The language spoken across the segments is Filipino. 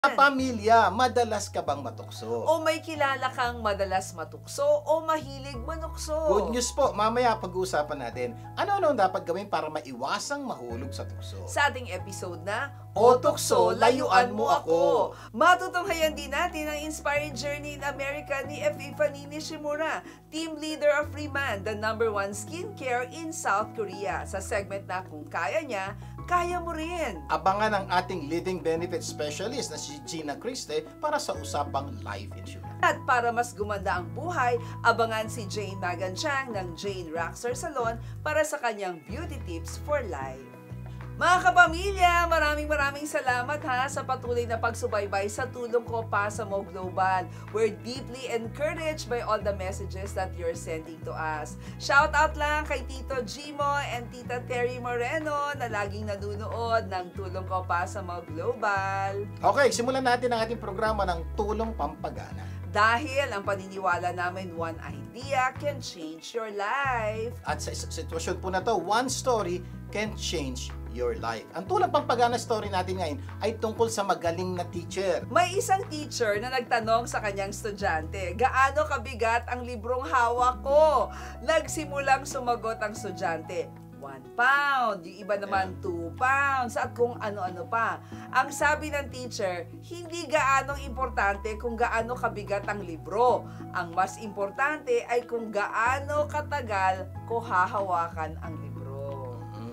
Pamilya, madalas ka bang matukso? O may kilala kang madalas matukso o mahilig manukso? Good news po, mamaya pag-uusapan natin ano-ano ang dapat gawin para maiwasang mahulog sa tukso. Sa ating episode na O Tukso, Layuan Mo Ako. Matutunghayan din natin ang inspiring journey in America ni Fanny Nishimura, team leader of Freeman, the #1 skincare in South Korea. Sa segment na Kung Kaya Niya, Kaya Mo Rin. Abangan ang ating living benefit specialist na si Gina Criste para sa usapang life insurance. At para mas gumanda ang buhay, abangan si Jane Maganchang ng Jane Roxer Salon para sa kanyang beauty tips for life. Mga kapamilya, maraming salamat sa patuloy na pagsubaybay sa Tulong Ko Pa sa Mo Global. We're deeply encouraged by all the messages that you're sending to us. Shout out lang kay Tito Gimo and Tita Terry Moreno na laging nanunood ng Tulong Ko Pa sa Mo Global. Okay, simulan natin ang ating programa ng Tulong Pampagana. Dahil ang paniniwala namin, one idea can change your life. At sa sitwasyon po na to, one story can change your life. Ang Tulong Pampagana story natin ngayon ay tungkol sa magaling na teacher. May isang teacher na nagtanong sa kanyang estudyante, gaano kabigat ang librong hawak ko? Nagsimulang sumagot ang estudyante, 1 pound, yung iba naman 2 pounds, at kung ano-ano pa. Ang sabi ng teacher, hindi gaanong importante kung gaano kabigat ang libro. Ang mas importante ay kung gaano katagal ko hahawakan ang libro.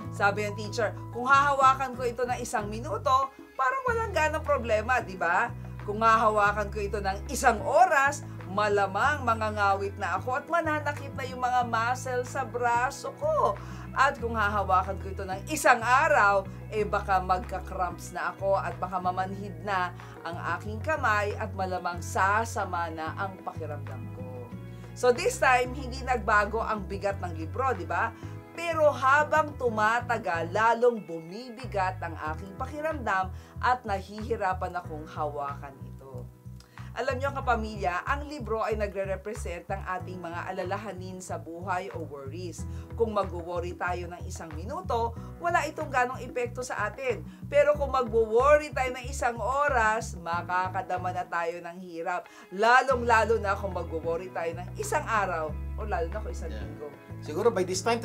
Sabi ng teacher, kung hahawakan ko ito ng 1 minuto, parang walang ganong problema, di ba? Kung hahawakan ko ito ng 1 oras, malamang mangangawit na ako at mananakit na yung mga muscle sa braso ko. At kung hahawakan ko ito ng 1 araw, baka magka-cramps na ako at baka mamanhid na ang aking kamay at malamang sasama na ang pakiramdam ko. So this time, hindi nagbago ang bigat ng libro, di ba? Pero habang tumatagal, lalong bumibigat ang aking pakiramdam at nahihirapan akong hawakan ito. Alam niyo kapamilya, ang libro ay nagre-represent ng ating mga alalahanin sa buhay o worries. Kung mag-worry tayo ng 1 minuto, wala itong ganong epekto sa atin. Pero kung mag-worry tayo ng 1 oras, makakadama na tayo ng hirap. Lalong-lalo na kung mag-worry tayo ng 1 araw o lalo na kung 1 linggo. Siguro by this time,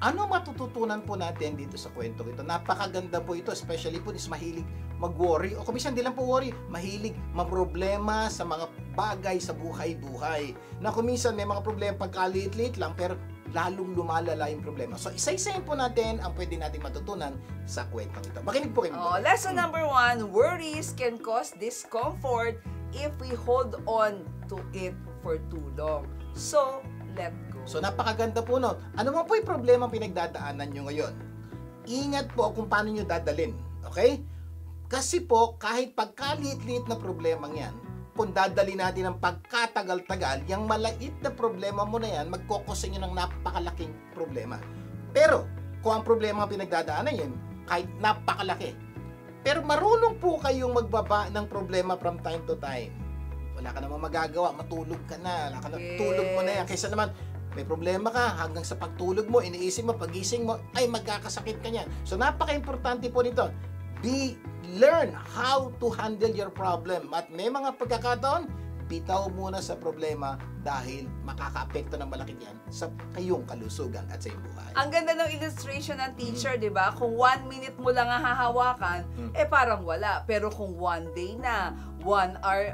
ano matututunan po natin dito sa kwento ito? Napakaganda po ito, especially po is mahilig mag-worry o kuminsan di lang po worry, mahilig maproblema sa mga bagay sa buhay-buhay. Na kuminsan may mga problema pagkaliit-liit lang pero lalong lumalala yung problema. So isa-isahin po natin ang pwede nating matutunan sa kwentong ito. Makinig po kayo. Lesson number 1, worries can cause discomfort if we hold on to it for too long. So, let go. So napakaganda po no. Ano man po yung problema pinagdadaanan nyo ngayon? Ingat po kung paano nyo dadalin. Okay? Kasi po, kahit pagkaliit-liit na problema yan, kung dadali natin ng pagkatagal-tagal, yung malait na problema mo na yan, magkukos nyo ng napakalaking problema. Pero, kung ang problema ang pinagdadaanan yan, kahit napakalaki, pero marunong po kayong magbaba ng problema from time to time. Wala ka namang magagawa, matulog ka na, wala ka na, tulog mo na yan. Kaysa naman, may problema ka, hanggang sa pagtulog mo, iniisip mo, pagising mo, ay magkakasakit ka niyan. So, napaka-importante po nito. Learn how to handle your problem. At may mga pagkakataon, bitaw muna sa problema dahil makaka-apekto ng malaki yan sa kayong kalusugan at sa iyong buhay. Ang ganda ng illustration ng teacher, di ba? Kung 1 minute mo lang hahawakan, parang wala. Pero kung 1 day na, 1 hour,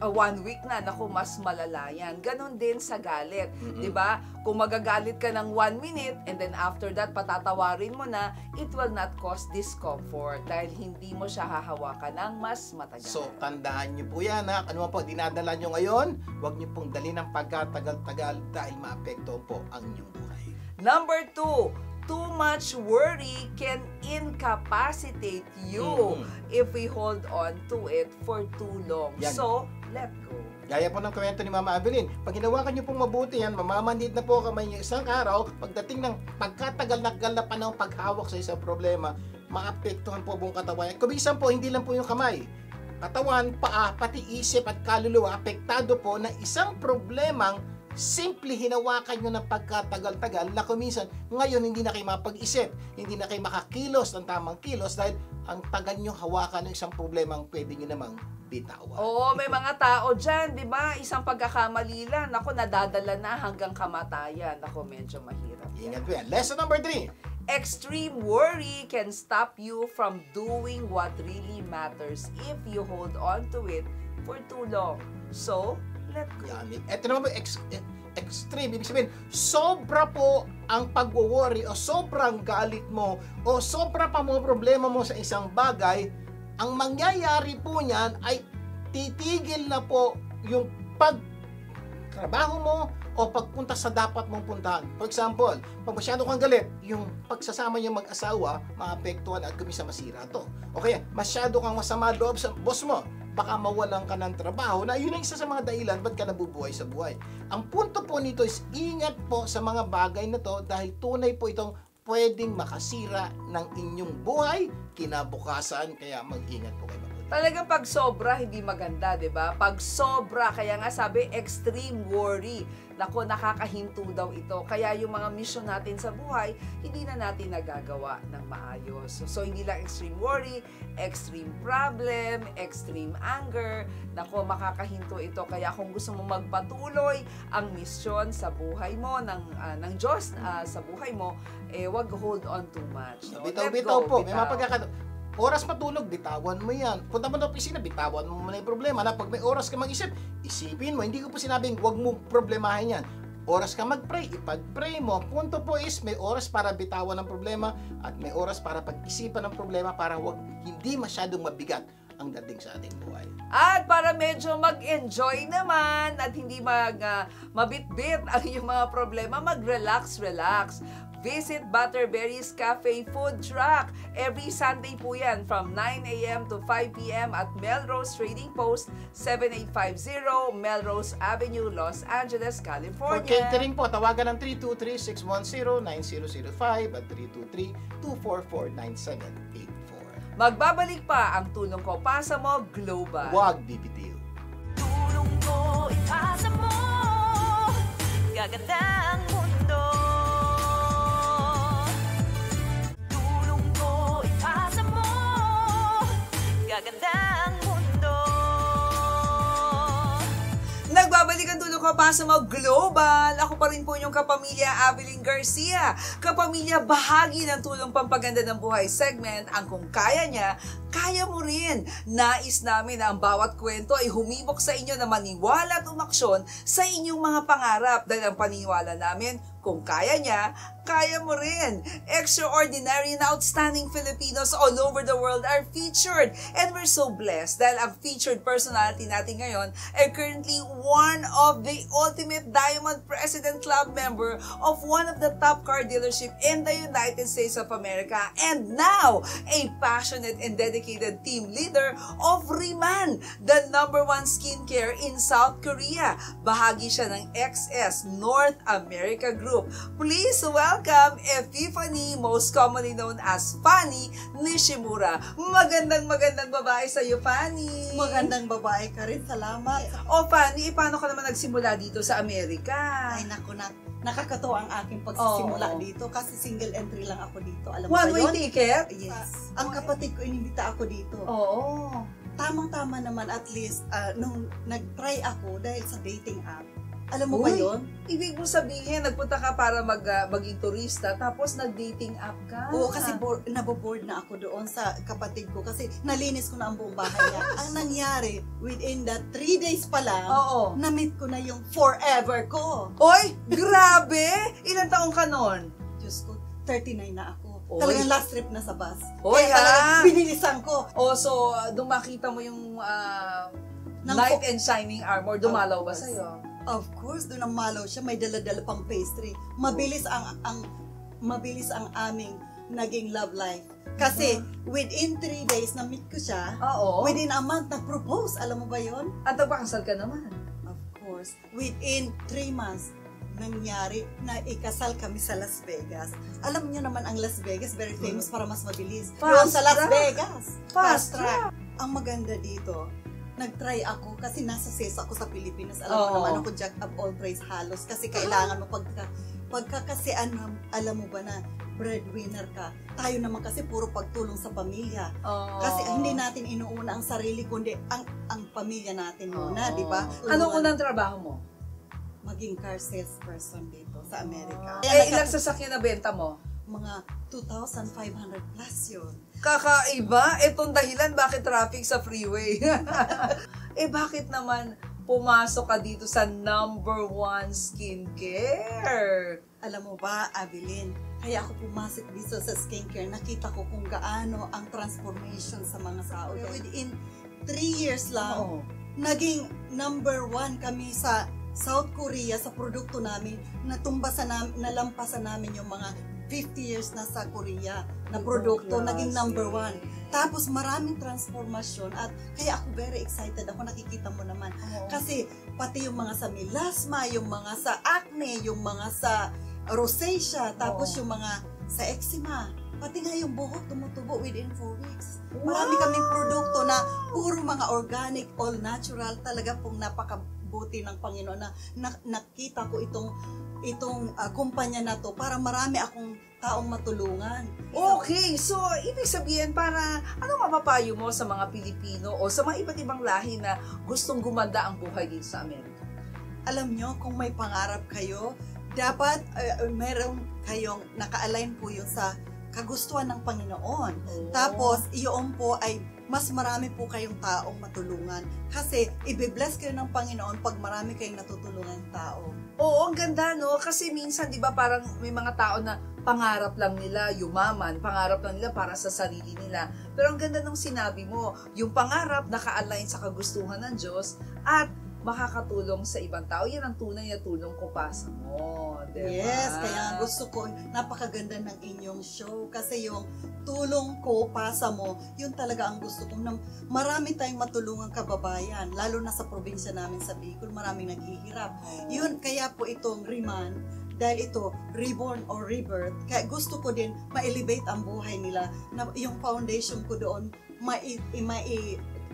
1 week na, naku, mas malala yan. Ganon din sa galit, di ba? Kung magagalit ka ng 1 minute, and then after that, patatawarin mo na, it will not cause discomfort dahil hindi mo siya hahawakan ng mas matagal. So, tandaan nyo po yan, ha? Ano man po, dinadala nyo ngayon, huwag nyo pong dali ng pagkatagal-tagal dahil maapekto po ang inyong buhay. Number 2, too much worry can incapacitate you if we hold on to it for too long. Yan. So, let go. Gaya po ng kwento ni Mama Avelin, pag hinawakan nyo pong mabuti yan, mamamanhid na po kamay nyo 1 araw, pagdating ng pagkatagal-nagal na panahon paghawak sa isang problema, maapektuhan po buong katawan. Kumisan po, hindi lang po yung kamay. Katawan, paa, pati isip at kaluluwa, apektado po na isang problemang simple hinawakan nyo ng pagkatagal-tagal na kuminsan ngayon hindi na kayo mapag-isip, hindi na kayo makakilos ng tamang kilos dahil ang tagal nyo hawakan ng isang problema ang pwede nyo namang bitawan. Oo, may mga tao dyan, di ba? Isang pagkakamali lang, ako, nadadala na hanggang kamatayan. Ako, medyo mahirap. Ingat po yan. Lesson number 3. Extreme worry can stop you from doing what really matters if you hold on to it for too long. So, let go. Yan. Ito naman po, extreme. Ibig sabihin, sobra po ang pag-worry o sobrang galit mo o sobra pa mo problema mo sa isang bagay, ang mangyayari po niyan ay titigil na po yung pagtrabaho mo o pagpunta sa dapat mong puntahan. For example, pag masyado kang galit, yung pagsasama niyo mag-asawa, maapektuhan at kumisa masira to. O kaya, masyado kang masama loob sa boss mo, baka mawalan ka ng trabaho na yun ang isa sa mga dahilan ba't ka nabubuhay sa buhay. Ang punto po nito is ingat po sa mga bagay na to dahil tunay po itong pwedeng makasira ng inyong buhay kinabukasan, kaya mag-ingat po kayo. Talagang pag sobra, hindi maganda, di ba? Pag sobra, kaya nga sabi, extreme worry. Nako, nakakahinto daw ito. Kaya yung mga mission natin sa buhay, hindi na natin nagagawa ng maayos. So hindi lang extreme worry, extreme problem, extreme anger. Nako, makakahinto ito. Kaya kung gusto mo magpatuloy ang mission sa buhay mo, ng Diyos sa buhay mo, wag hold on too much. No? Bitaw-bitaw po. May mga pagkakataon. Oras matulog, bitawan mo yan. Punta mo na opisina, bitawan mo muna yung problema. Na pag may oras ka mag-isip, isipin mo. Hindi ko po sinabing huwag mo problemahin yan. Oras ka mag-pray, ipag-pray mo. Punto po is may oras para bitawan ng problema at may oras para pag-isipan ng problema para hindi masyadong mabigat ang dating sa ating buhay. At para medyo mag-enjoy naman at hindi mabitbit ang iyong mga problema, mag-relax. Visit Butterberry's Cafe Food Truck. Every Sunday po yan from 9 a.m. to 5 p.m. at Melrose Trading Post, 7850 Melrose Avenue, Los Angeles, For California. catering po, tawagan ng 323-610-9005 at 323-244-9784. Magbabalik pa ang Tulong Ko Pasa Mo Global. Huwag bibitiw. Tulong ko ipasa mo, gaganda ang mundo. Tulong ko ipasa mo, gaganda ang mundo. Nagbabalik ang Tulong Ko Pasa Mo Global. Ako pa rin po yung kapamilya Avelyn Garcia. Kapamilya, bahagi ng Tulong Pampaganda ng Buhay segment ang kung kaya niya, kaya mo rin. Nais namin na ang bawat kwento ay humibok sa inyo na maniwala at umaksyon sa inyong mga pangarap dahil ang paniniwala namin, kung kaya niya, kaya mo rin. Extraordinary and outstanding Filipinos all over the world are featured. And we're so blessed dahil ang featured personality natin ngayon ay currently one of the ultimate Diamond President Club member of one of the top car dealership in the United States of America. And now, a passionate and dedicated team leader of Riman, the #1 skincare in South Korea. Bahagi siya ng XS North America Group. Please welcome Epiphany, most commonly known as Fanny Nishimura. Magandang babae sa iyo, Fanny. Magandang babae ka rin, salamat. O Fanny, paano ka naman nagsimula dito sa Amerika? Ay naku, nakakatuwa ang aking pagsisimula Oo. dito kasi single entry lang ako dito. Alam mo ba One-way yun? ticket? Yes. Ang kapatid ko, inimbita ako dito. Oo. Tamang-tama naman at least nung nag-try ako dahil sa dating app. Alam mo ba Uy, yun? Ibig mo sabihin, nagpunta ka para maging turista, tapos nag-dating app ka? Oo, kasi naboboard na ako doon sa kapatid ko kasi nalinis ko na ang buong bahay niya. Ang nangyari, within that 3 days pa lang, Oo. na-meet ko na yung forever ko. Oy, grabe! Ilang taong ka nun? Diyos ko, 39 na ako. Oy. Talagang last trip na sa bus. Oy, Kaya talagang ha? binilisan ko. O, so, doon makita mo yung Nang knight and shining armor, dumalaw ba Of course. sa'yo? Of course, doon ang malaw siya, may dala-dala pang pastry. Mabilis ang aming naging love life. Kasi within 3 days na meet ko siya, Oo. within a month na-propose. Alam mo ba yon? At nagpakasal ka naman. Of course. Within 3 months, nangyari na ikasal kami sa Las Vegas. Alam niyo naman ang Las Vegas, very famous para mas mabilis. Fast Doon sa Las track. Fast Fast track. Ang maganda dito, nag-try ako kasi nasa CES ako sa Pilipinas. Alam mo Oo. naman ako jack of all trades halos kasi kailangan mo alam mo ba na breadwinner ka. Tayo naman kasi puro pagtulong sa pamilya. Oo. Kasi hindi natin inuuna ang sarili kundi ang ang pamilya natin muna, di ba? Anong unang trabaho mo? Maging car salesperson dito sa Amerika. Ilang sasakyan na benta mo? Mga 2,500 plus yun. Kakaiba? Itong dahilan bakit traffic sa freeway. Bakit naman pumasok ka dito sa number 1 skincare? Alam mo ba, Abilene, kaya ako pumasok dito sa skincare, nakita ko kung gaano ang transformation sa mga tao. Within 3 years lang, naging number 1 kami sa South Korea sa produkto namin. Nalampasan namin yung mga 50 years na sa Korea na produkto, naging number 1. Tapos maraming transformasyon at kaya ako very excited. Ako nakikita mo naman. Kasi pati yung mga sa melasma, yung mga sa acne, yung mga sa rosacea, tapos yung mga sa eczema. Pati nga yung buhok tumutubo within 4 weeks. Marami kaming produkto na puro mga organic, all natural. Talaga pong napakabuti ng Panginoon na nakita ko itong kumpanya na to para marami akong taong matulungan. Okay, so ibig sabihin para ano mapapayo mo sa mga Pilipino o sa mga iba't ibang lahi na gustong gumanda ang buhay dito sa Amerika? Alam nyo, kung may pangarap kayo, dapat meron kayong naka-align po yun sa kagustuhan ng Panginoon. Tapos, iyon po ay mas marami po kayong taong matulungan. Kasi, i-bless kayo ng Panginoon pag marami kayong natutulungan tao. Oo, ang ganda, no? Kasi minsan, di ba, parang may mga tao na pangarap lang nila yumaman, pangarap lang nila para sa sarili nila. Pero ang ganda ng sinabi mo, yung pangarap naka-align sa kagustuhan ng Diyos at makakatulong sa ibang tao. Yan ang tunay na tulong ko pasa mo. Diba? Yes, kaya gusto ko, napakaganda ng inyong show. Kasi yung tulong ko pasa mo, yun talaga ang gusto ko. Marami tayong matulungang kababayan, lalo na sa probinsya namin sa Bicol, maraming naghihirap. Yun, kaya po itong Riman, dahil ito, reborn or rebirth, kaya gusto ko din ma-elevate ang buhay nila, na yung foundation ko doon,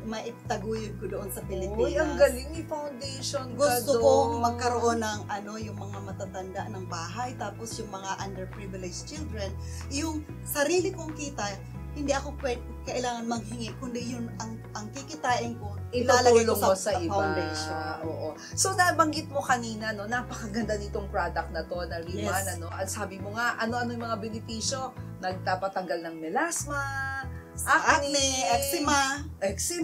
maitaguyod ko doon sa Pilipinas. Uy, ang galing ni foundation ka Gusto doon. kong magkaroon ng yung mga matatanda ng bahay, tapos yung mga underprivileged children, yung sarili kong kita, hindi ako kailangan manghingi, kundi yun ang kikitain ko, ilalagay ko Itutulong mo sa sa iba. foundation. Oo. So, nabanggit mo kanina, no, napakaganda nitong product na to, na Riman, Yes. ano, at sabi mo nga, ano-ano yung mga benepisyo, nagtapatanggal ng melasma, acne, eczema,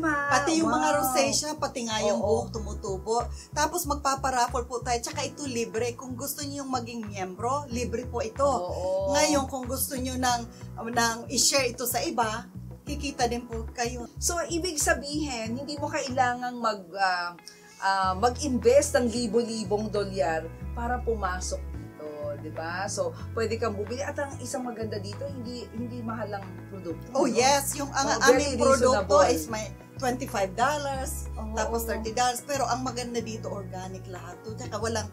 Pati yung mga wow. rosacea, pati nga yung Oo. buhok tumutubo. Tapos magpaparaffle po tayo. Tsaka ito libre. Kung gusto niyo yung maging miyembro, libre po ito. Oo. Ngayon, kung gusto niyo nang i-share ito sa iba, kikita din po kayo. So, ibig sabihin, hindi mo kailangang mag-invest ng libo-libong dolyar para pumasok dito, di ba? So, pwede kang bumili. At ang isang maganda dito, hindi mahal ang produkto. Oh no? yes, yung very aming produkto reasonable. is may $25, tapos $30, pero ang maganda dito, organic lahat to. Tsaka walang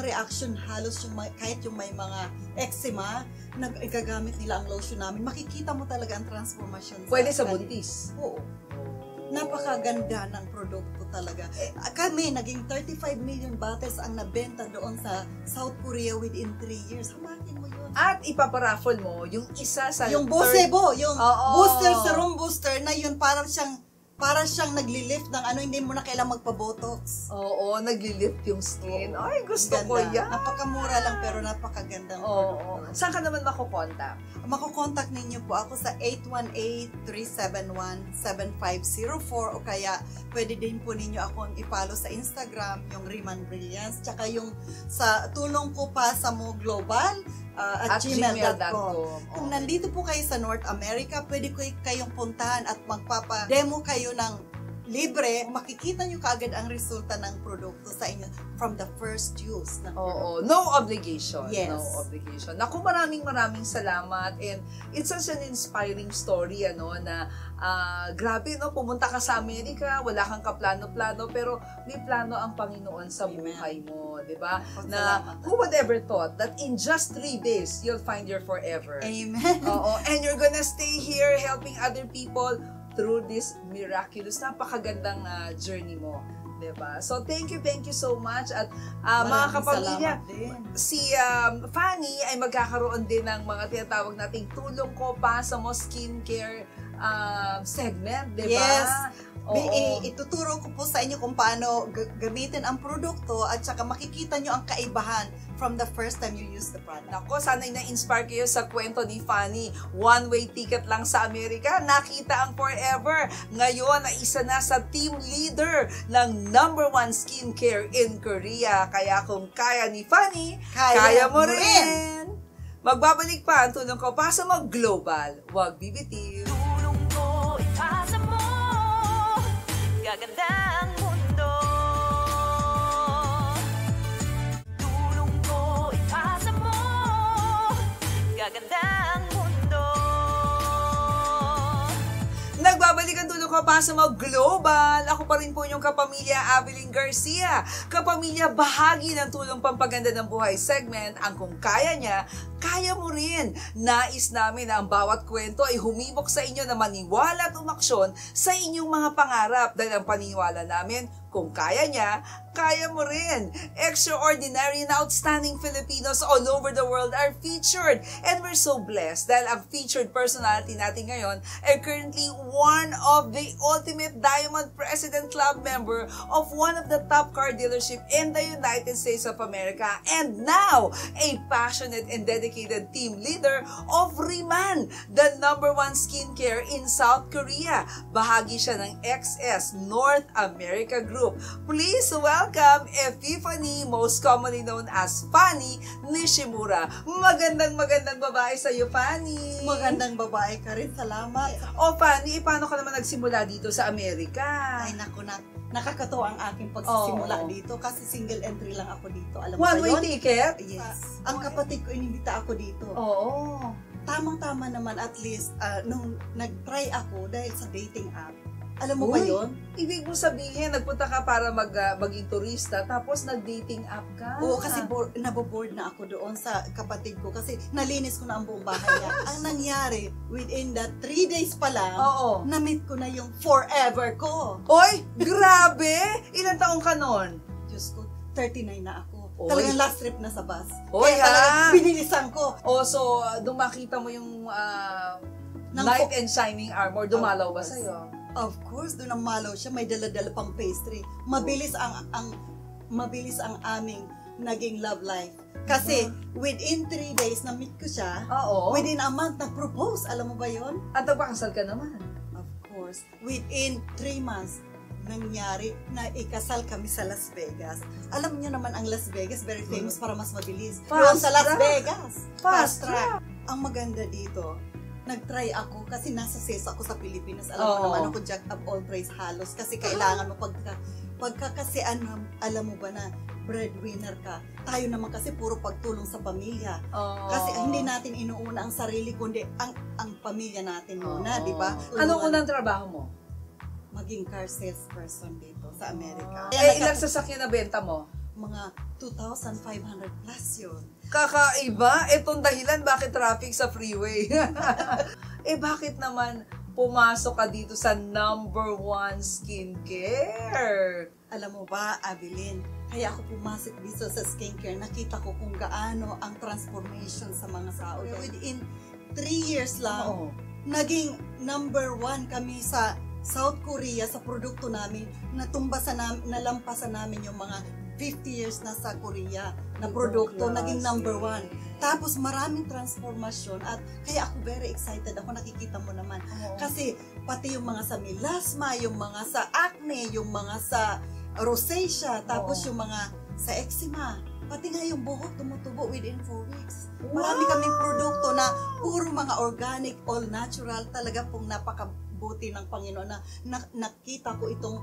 reaction halos kahit yung may mga eczema, nagagamit nila ang lotion namin. Makikita mo talaga ang transformation. Pwede sa kanila. buntis. Oo. Napakaganda ng produkto talaga. Kami, naging 35 million bottles ang nabenta doon sa South Korea within 3 years. Hamakin mo yun. At ipaparaffle mo yung isa sa Yung Bosebo, yung Oo. booster, serum booster na yun, parang siyang nagli-lift ng hindi mo na kailangang magpa-botox. Oo, nagli-lift yung skin. Ay, gusto ko Ganda. yan. Napakamura lang pero napakagandang Oo. produkto. Saan ka naman makukontak? Makukontak ninyo po ako sa 818-371-7504 o kaya pwede din po ninyo akong i-follow sa Instagram, yung Riman Brilliance, tsaka yung sa tulong ko pa sa Mo Global at gmail.com. Kung nandito po kayo sa North America, pwede ko kayong puntahan at magpapa-demo kayo ng libre, makikita nyo kaagad ang resulta ng produkto sa inyo from the first use. Oo, no obligation. Yes. No obligation. Naku, maraming salamat and it's such an inspiring story, na grabe, no, pumunta ka sa Amerika, wala kang kaplano-plano, pero may plano ang Panginoon sa buhay mo, di ba? Na who would ever thought that in just 3 days, you'll find your forever. Amen. Oo, and you're gonna stay here helping other people through this miraculous, napakagandang journey mo. Diba? So, thank you so much. At mga kapamilya, si Fanny ay magkakaroon din ng mga tinatawag nating tulong ko pa sa mo skincare segment, diba? Yes. Ituturo ko po sa inyo kung paano gamitin ang produkto at saka makikita nyo ang kaibahan from the first time you use the product. Nako, sana'y na-inspire kayo sa kwento ni Fanny. One-way ticket lang sa Amerika, nakita ang forever. Ngayon ay isa na sa team leader ng #1 skincare in Korea. Kaya kung kaya ni Fanny, kaya mo rin! Magbabalik pa ang tulong ko para sa mag-global. Huwag bibitiw. Tulong ko ipasa mo, gaganda ang mundo. Tulong ko ipasa mo, gaganda ang mundo. Nagbabalik ang tulong ko para sa mag-global. Ako pa rin po yung kapamilya Avelyn Garcia. Kapamilya, bahagi ng tulong pampaganda ng buhay segment ang kung kaya niya, kaya mo rin. Nais namin na ang bawat kwento ay humibok sa inyo na maniwala at umaksyon sa inyong mga pangarap dahil ang paniniwala namin, kung kaya niya, kaya mo rin. Extraordinary and outstanding Filipinos all over the world are featured. And we're so blessed dahil ang featured personality natin ngayon ay currently one of the ultimate Diamond President Club member of one of the top car dealership in the United States of America. And now, a passionate and dedicated team leader of Riman, the #1 skincare in South Korea. Bahagi siya ng XS North America Group. Please welcome Epiphany, most commonly known as Fanny Nishimura. Magandang babae sa iyo, Fanny. Magandang babae ka rin, salamat. O Fanny, paano ka naman nagsimula dito sa Amerika? Ay naku, nakakatawa ang aking pagsisimula dito kasi single entry lang ako dito. Alam mo ba One-way yun? ticket? Yes. Ang kapatid ko, inimbita ako dito. Oo. Tamang-tama naman at least nung nag-try ako dahil sa dating app. Alam mo ba Uy, yun? Ibig mo sabihin, nagpunta ka para maging turista, tapos nag-dating app ka? Oo, kasi naboboard na ako doon sa kapatid ko kasi nalinis ko na ang buong bahay niya. Ang nangyari, within the 3 days pa lang, Oo. na-meet ko na yung forever ko. Oy, grabe! Ilang taong ka nun? Diyos ko, 39 na ako. Oy. Talagang last trip na sa bus. Oy, Kaya talagang ha? binilisan ko. O, so, nung makita mo yung Nang knight po- and shining armor, dumalaw ba Of course. sa'yo? Of course, doon ang malaw siya, may dala-dala pang pastry. Mabilis ang aming naging love life. Kasi within 3 days na meet ko siya, Oo. within a month nag-propose. Alam mo ba 'yon? At nagpakasal ka naman. Of course. Within 3 months, nangyari na ikasal kami sa Las Vegas. Alam niyo naman ang Las Vegas, very famous para mas mabilis. Doon sa Las track. Vegas. Fast track. Ang maganda dito, nag-try ako kasi nasa sales ako sa Pilipinas. Alam Oo. mo naman ako jack of all trades halos kasi kailangan mo pagkakasian, alam mo ba na breadwinner ka. Tayo naman kasi puro pagtulong sa pamilya. Oo. Kasi hindi natin inuuna ang sarili kundi ang pamilya natin muna, Oo. di ba? Anong unang trabaho mo? Maging car salesperson dito sa Amerika. Ilang sasakyan na benta mo? Mga 2,500 plus yun. Kakaiba? Itong dahilan bakit traffic sa freeway. Bakit naman pumasok ka dito sa #1 skincare? Alam mo ba, Avelyn, kaya ako pumasok dito sa skincare, nakita ko kung gaano ang transformation sa mga tao. Within 3 years lang, Oo. naging #1 kami sa South Korea sa produkto namin. Nalampasan namin yung mga 50 years na sa Korea na produkto, Klase. naging #1. Tapos maraming transformasyon at kaya ako very excited ako, nakikita mo naman. Oo. Kasi pati yung mga sa melasma, yung mga sa acne, yung mga sa rosacea, tapos Oo. yung mga sa eczema, pati nga yung buhok tumutubo within 4 weeks. Wow! Marami kaming produkto na puro mga organic, all natural, talaga pong napakabuti ng Panginoon na nakita ko itong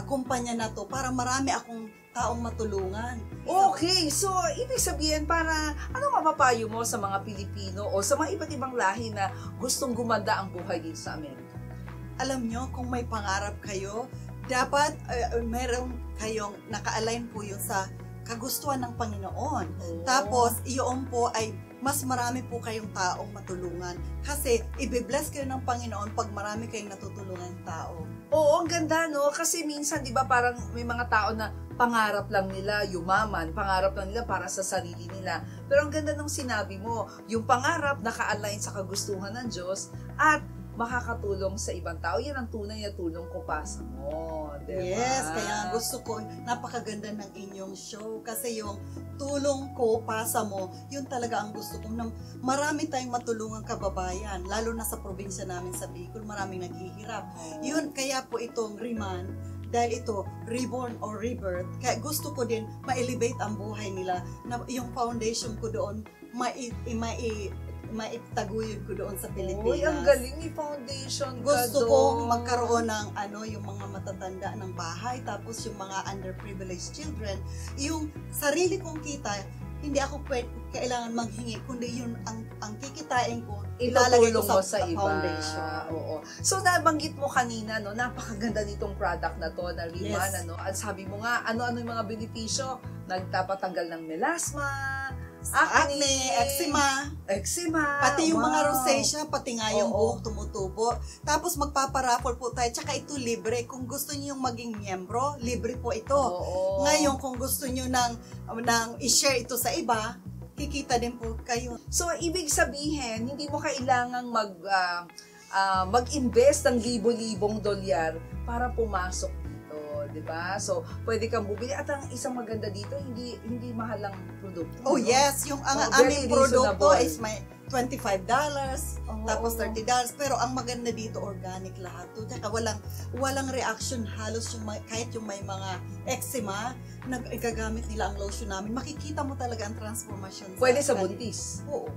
kumpanya na to para marami akong taong matulungan. Okay, so ibig sabihin para ano mapapayo mo sa mga Pilipino o sa mga iba't ibang lahi na gustong gumanda ang buhay dito sa Amerika? Alam nyo, kung may pangarap kayo, dapat meron kayong naka-align po yun sa kagustuhan ng Panginoon. Oh. Tapos, iyon po ay mas marami po kayong taong matulungan. Kasi, ibe-bless kayo ng Panginoon pag marami kayong natutulungan tao. Oo, ang ganda, no? Kasi minsan, di ba, parang may mga tao na pangarap lang nila yumaman, pangarap lang nila para sa sarili nila. Pero ang ganda ng sinabi mo, yung pangarap naka-align sa kagustuhan ng Diyos at makakatulong sa ibang tao. Yan ang tunay na tulong ko pasa mo. Diba? Yes, kaya gusto ko, napakaganda ng inyong show kasi yung tulong ko, pasa mo, yun talaga ang gusto ko. Marami tayong matulungang kababayan, lalo na sa probinsya namin sa Bicol, maraming naghihirap. Yun, kaya po itong Riman, dahil ito, reborn or rebirth, kaya gusto ko din ma-elevate ang buhay nila, na yung foundation ko doon, maitaguyod ko doon sa Pilipinas. Uy, ang galing ni foundation ka Gusto doon. kong magkaroon ng yung mga matatanda ng bahay, tapos yung mga underprivileged children, yung sarili kong kita, hindi ako kailangan manghingi, kundi yun ang kikitain ko, ilalagay ko Itutulong mo sa iba. foundation. Oo. So, nabanggit mo kanina, no, napakaganda nitong product na to, na Riman, Yes. ano, at sabi mo nga, ano-ano yung mga benepisyo, nagpapatanggal ng melasma, acne, eczema, Pati yung mga wow. rosacea, pati nga yung Oo. buhok tumutubo. Tapos magpaparaffle po tayo. Tsaka ito libre. Kung gusto niyo yung maging miyembro, libre po ito. Oo. Ngayon, kung gusto niyo nang i-share ito sa iba, kikita din po kayo. So, ibig sabihin, hindi mo kailangang mag-invest ng libo-libong dolyar para pumasok dito, di ba? So, pwede kang bumili. At ang isang maganda dito, hindi mahal ang produkto. Oh no? yes, yung ang Very aming produkto reasonable. is may $25, Oo. tapos $30, pero ang maganda dito organic lahat to. Tsaka walang reaction halos kahit yung may mga eczema, nagagamit nila ang lotion namin. Makikita mo talaga ang transformation. Pwede sa kanila. buntis. Oo.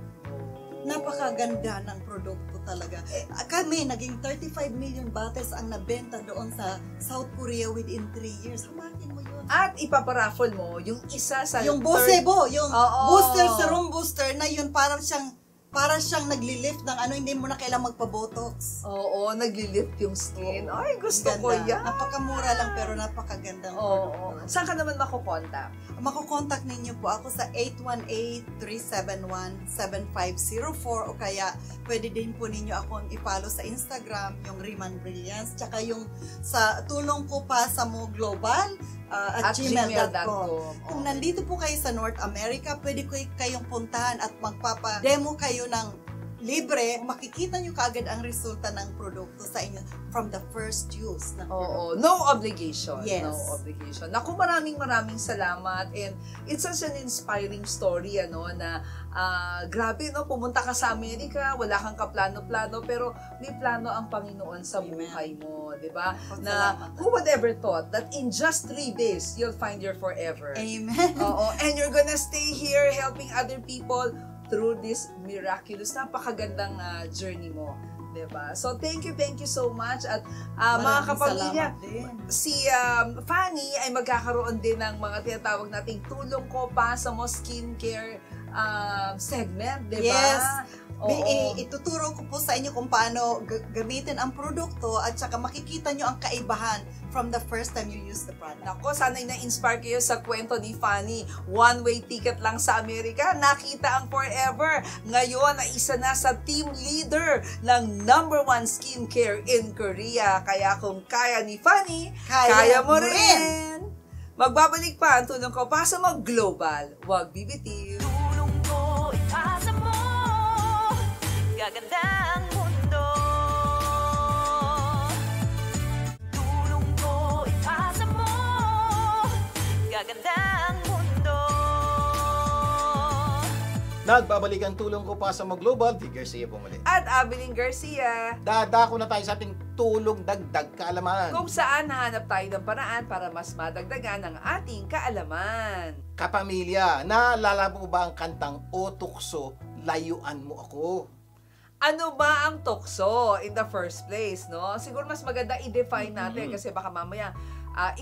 Napakaganda ng produkto talaga. Kami, naging 35 million bottles ang nabenta doon sa South Korea within 3 years. Hamakin mo yun. At ipaparaffle mo yung isa sa Yung Bosebo, yung Oo. booster, serum booster na yun, para siyang nagli-lift ng hindi mo na kailangang magpa-botox. Oo, nagli-lift yung skin. Oo. Ay, gusto Ganda. ko yan. Napakamura lang pero napakagandang Oo. produkto. Saan ka naman makukontak? Makukontak ninyo po ako sa 818-371-7504 o kaya pwede din po ninyo akong i-follow sa Instagram, yung Riman Brilliance, tsaka yung sa tulong ko pa sa mo global at gmail.com. Kung nandito po kayo sa North America, pwede ko kayong puntahan at magpapa-demo kayo ng libre. Makikita nyo kaagad ang resulta ng produkto sa inyo from the first use ng Oo, produkto. no obligation. Yes. No obligation. Naku, maraming salamat, and it's such an inspiring story, na grabe, no, pumunta ka sa Amerika, wala kang kaplano-plano, pero may plano ang Panginoon sa Amen. buhay mo, di ba? Salamat. Na who would ever thought that in just 3 days, you'll find your forever. Amen. Oo, and you're gonna stay here helping other people through this miraculous, napakagandang journey mo. Diba? So, thank you so much. At mga Maraming kapamilya, salamat din. si Fanny ay magkakaroon din ng mga tinatawag nating tulong ko pa sa mo skincare segment, diba? Yes. Oo. Ituturo ko po sa inyo kung paano gamitin ang produkto at saka makikita nyo ang kaibahan from the first time you use the product. Nako, sana'y na-inspire kayo sa kwento ni Fanny. One-way ticket lang sa Amerika, nakita ang forever. Ngayon ay isa na sa team leader ng #1 skincare in Korea. Kaya kung kaya ni Fanny, kaya mo rin. Magbabalik pa ang tulong ko pa sa mag-global. Huwag bibitiw. Tulong ko ipasa mo, gaganda ang mundo. Tulong ko ipasa mo, gaganda ang mundo. Nagbabalik ang tulong ko pa sa mga global, di Garcia bumalik. At Abiling Garcia, Dadako na tayo sa ating tulong dagdag kaalaman. kung saan nahanap tayo ng paraan para mas madagdagan ang ating kaalaman. Kapamilya, naalala mo ba ang kantang O Tukso, Layuan Mo Ako? Ano ba ang tukso in the first place, no? Siguro mas maganda i-define natin kasi baka mamaya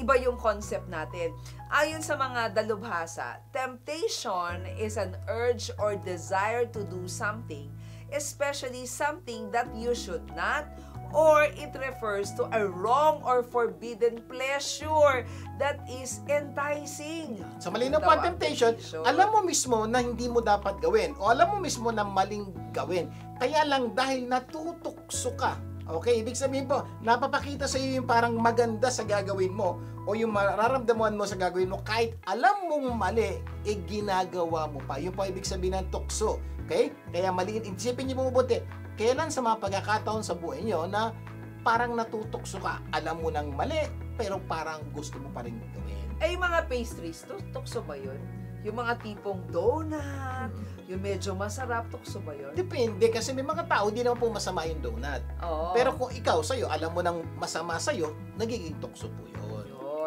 iba yung concept natin. Ayon sa mga dalubhasa, temptation is an urge or desire to do something, especially something that you should not, or it refers to a wrong or forbidden pleasure that is enticing. Sa malinaw po ang temptation, alam mo mismo na hindi mo dapat gawin o alam mo mismo na maling gawin. Kaya lang dahil natutukso ka. Okay, ibig sabihin po, napapakita sa iyo yung parang maganda sa gagawin mo o yung mararamdaman mo sa gagawin mo kahit alam mong mali, ginagawa mo pa. Yun po ibig sabihin ng tukso. Okay? Kaya maliin, isipin niyo mo mabuti, kailan sa mga pagkakataon sa buhay nyo na parang natutokso ka, alam mo nang mali, pero parang gusto mo pa rin gawin. Eh, yung mga pastries, tukso ba yun? Yung mga tipong donut, yung medyo masarap, tukso ba yun? Depende, kasi may mga tao, di naman po masama yung donut. Oo. Pero kung ikaw, sa'yo, alam mo nang masama sa'yo, nagiging tukso po yun.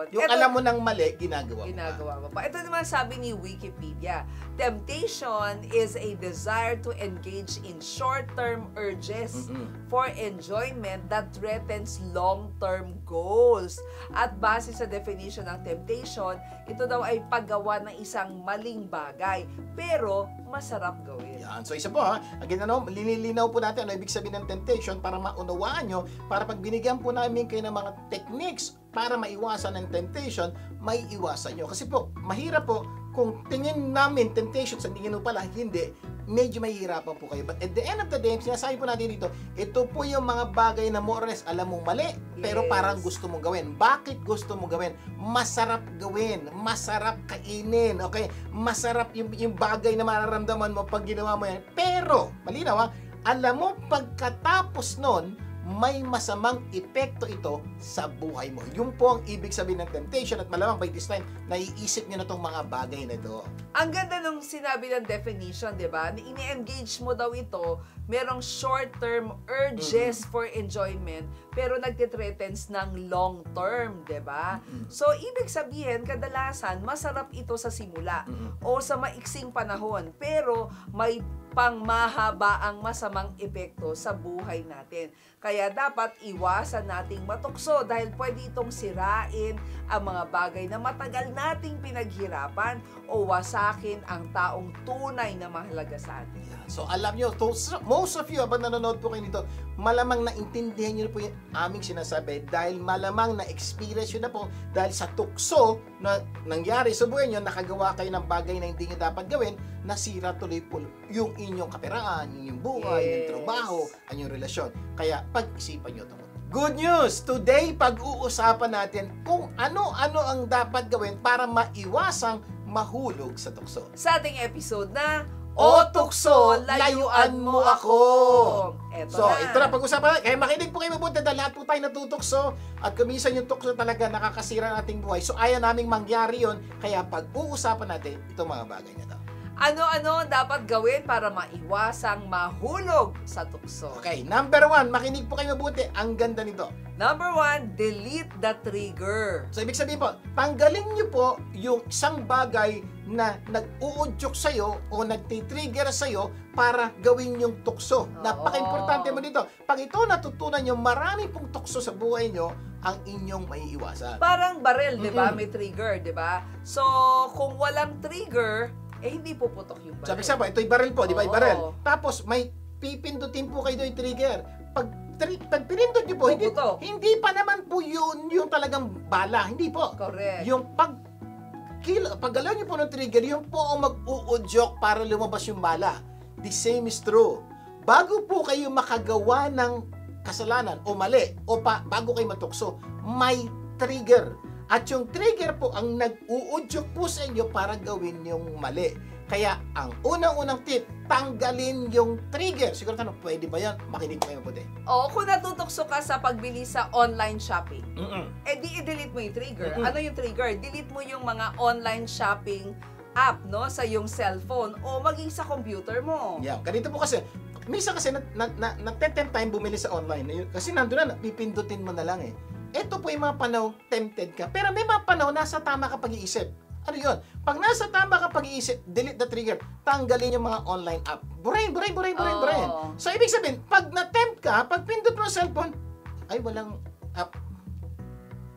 Yung Eto, alam mo nang mali, ginagawa mo. ginagawa mo pa. Ito naman sabi ni Wikipedia, temptation is a desire to engage in short-term urges for enjoyment that threatens long-term goals. At base sa definition ng temptation, ito daw ay paggawa ng isang maling bagay, pero masarap gawin. Yan. So isa po ha, again linilinaw po natin ano ibig sabihin ng temptation para maunawaan nyo, para pag binigyan po namin kayo ng mga techniques para maiwasan ng temptation, may iwasan nyo. Kasi po, mahirap po kung tingin namin temptation sa tingin mo pala, hindi, medyo mahihirapan po kayo. But at the end of the day, sinasabi po natin dito, ito po yung mga bagay na more or less alam mong mali, pero Yes. parang gusto mong gawin. Bakit gusto mong gawin? Masarap gawin, masarap kainin, okay? Masarap yung bagay na mararamdaman mo pag ginawa mo yan. Pero, malinaw ha, alam mo pagkatapos nun, may masamang epekto ito sa buhay mo. Yun po ang ibig sabihin ng temptation at malamang by this time, naiisip nyo na itong mga bagay na ito. Ang ganda nung sinabi ng definition, di ba? Ini-engage mo daw ito, merong short-term urges for enjoyment, pero nagtitrethens ng long-term, di ba? So, ibig sabihin, kadalasan, masarap ito sa simula o sa maiksing panahon, pero may pangmahaba ang masamang epekto sa buhay natin. Kaya dapat iwasan nating matukso dahil pwede itong sirain ang mga bagay na matagal nating pinaghirapan o wasakin ang taong tunay na mahalaga sa atin. So alam nyo, most of you, habang nanonood po kayo nito, malamang naintindihan nyo na po yung aming sinasabi dahil malamang na-experience nyo na po dahil sa tukso na nangyari sa buhay nyo, nakagawa kayo ng bagay na hindi nyo dapat gawin, nasira tuloy po yung inyong kapiraan, yung buhay, yung Yes. trabaho, ang yung relasyon. Kaya pag-isipan nyo ito. Good news! Today, pag-uusapan natin kung ano-ano ang dapat gawin para maiwasang mahulog sa tukso. Sa ating episode na O tukso, layuan mo ako. Eto So, na. ito na pag-usapan natin. Kaya makinig po kayo mabuti dahil lahat po tayo natutukso at kuminsan yung tukso talaga nakakasira ng ating buhay. So, ayaw naming mangyari yon. Kaya pag-uusapan natin itong mga bagay na ito. Ano-ano ang dapat gawin para maiwasang mahulog sa tukso? Okay, number 1, makinig po kayo mabuti. Ang ganda nito. Number 1, delete the trigger. So, ibig sabihin po, tanggalin niyo po yung isang bagay na nag-uudyok sa'yo o nagtitrigger sa'yo para gawin yung tukso. Napaka-importante mo dito. Pag ito natutunan nyo, marami pong tukso sa buhay nyo ang inyong maiiwasan. Parang barel, 'di ba? May trigger, 'di ba? So, kung walang trigger, hindi puputok yung barel. Sabi sa ito'y barrel po, di ba? Oo. Barrel. Tapos, may pipindutin po kayo doon yung trigger. Pag pinindot nyo po, Puputok. hindi pa naman po yun yung talagang bala. Hindi po. Correct. Yung paggalaw nyo po ng trigger, yung po ang mag-uudyok para lumabas yung bala. The same is true. Bago po kayo makagawa ng kasalanan o mali, o bago kayo matukso, may trigger. At yung trigger po ang nag-uudyok po sa inyo para gawin yung mali. Kaya ang unang-unang tip, tanggalin yung trigger. Siguro tanong, pwede ba yan? Makinig kayo mabuti. O, kung natutukso ka sa pagbili sa online shopping, Mm-mm. i-delete mo yung trigger. Mm-mm. Ano yung trigger? Delete mo yung mga online shopping app, no? Sa yung cellphone o maging sa computer mo. Yeah, ganito po kasi, minsan kasi nag-10 time bumili sa online. Kasi nandun na, pipindutin mo na lang eh. Ito po yung mga panahon, tempted ka. Pero may mga panahon, nasa tama ka pag-iisip. Ano yun? Pag nasa tama ka pag-iisip, delete the trigger. Tanggalin yung mga online app. Burahin. Oo. So, ibig sabihin, pag na-tempt ka, pag pindot mo sa cellphone, ay, walang app.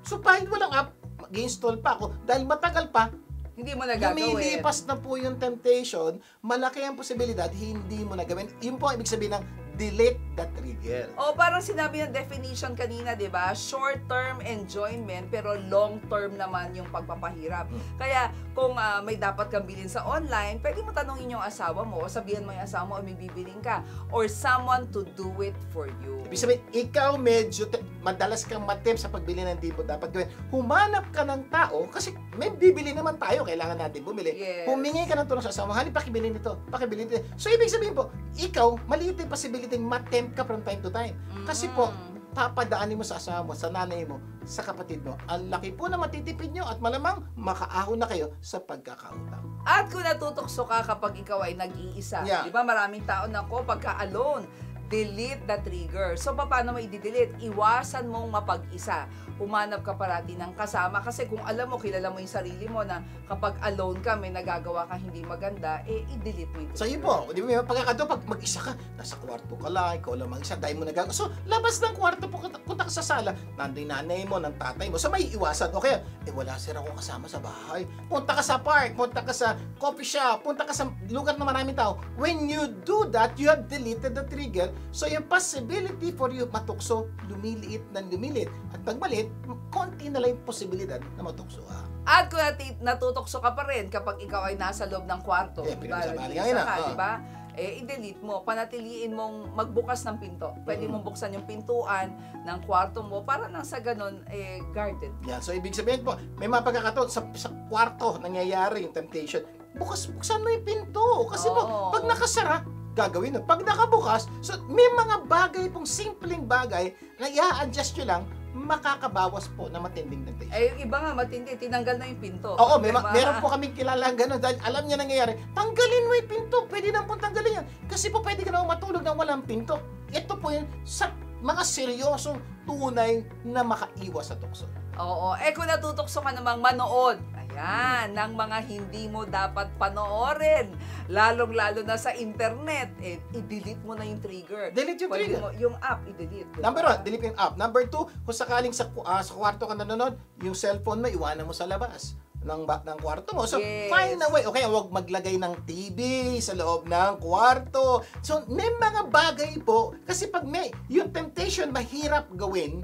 So, kahit walang app, mag-install pa ako. Dahil matagal pa, Hindi mo na gagawin. lumilipas na po yung temptation, malaki ang posibilidad, hindi mo na gawin. Yun po ang ibig sabihin ng delete the trigger. O parang sinabi ng definition kanina, 'di ba? Short-term enjoyment pero long-term naman yung pagpapahirap. Kaya kung may dapat kang bilhin sa online, pwede mo tanongin yung asawa mo o sabihan mo yung asawa mo may bibiling ka or someone to do it for you. Ibig sabihin, ikaw medyo madalas kang matempt sa pagbili ng di mo dapat gawin. Humanap ka ng tao, kasi may bibili naman tayo, kailangan natin bumili. Yes. Humingi ka ng tulong sa asawa mo, "Hali, pakibili nito, pakibili nito." So, ibig sabihin po, ikaw, maliit yung possibility pwedeng matempt ka from time to time. Kasi po, papadaanin mo sa asawa mo, sa nanay mo, sa kapatid mo. Ang laki po na matitipid nyo at malamang makaahon na kayo sa pagkakautang. At kung natutokso ka kapag ikaw ay nag-iisa, Yeah. di ba maraming tao na ko pagka alone, delete the trigger. So, paano mo i-delete? Iwasan mong mapag-isa. Humanap ka parati ng kasama. Kasi kung alam mo, kilala mo yung sarili mo na kapag alone ka, may nagagawa kang hindi maganda, i-delete mo yung So trigger. yun po, di ba, may pagkakataon pag mag-isa ka, nasa kwarto ka lang, ikaw lang mag-isa, dahil mo nagagawa. So, labas ng kwarto po, punta ka sa sala, nandoy nanay mo, ng tatay mo. So, may iwasan. O kaya, wala sila akong kasama sa bahay. Punta ka sa park, punta ka sa coffee shop, punta ka sa lugar na maraming tao. When you do that, you have deleted the trigger. So, yung possibility for you matukso, lumiliit na lumilit. At pag maliit, konti na lang yung posibilidad na matukso ka. At kung natutokso ka pa rin kapag ikaw ay nasa loob ng kwarto, pinag-usapali Isa ngayon ka, na. di ba? I-delete mo, panatiliin mong magbukas ng pinto. Pwede mong buksan yung pintuan ng kwarto mo para nang sa ganun, guarded. Yan. So, ibig sabihin po, may mga pagkakataon sa kwarto nangyayari yung temptation. Buksan mo yung pinto. Kasi po, Oo. pag nakasara, gagawin nun. Pag nakabukas, so may mga bagay pong simpleng bagay na i-adjust nyo lang, makakabawas po na matinding temptation. Yung iba nga matindi, tinanggal na yung pinto. Oo, Diba? meron po kaming kilala gano'n dahil alam niya nangyayari, tanggalin mo yung pinto, pwede na po tanggalin yan. Kasi po pwede ka na matulog ng walang pinto. Ito po yun sa mga seryosong tunay na makaiwas sa tukso. Oo. Kung natutokso ka namang manood, ayan, ng mga hindi mo dapat panoorin, lalong-lalo na sa internet, i-delete mo na yung trigger. Delete yung Pwede trigger. mo, yung app, i-delete. Diba? Number 1, delete yung app. Number 2, kung sakaling sa kwarto ka nanonood, yung cellphone mo, iwanan mo sa labas ng kwarto mo. So, Yes. find a way. Okay, huwag maglagay ng TV sa loob ng kwarto. So, may mga bagay po, kasi pag yung temptation mahirap gawin,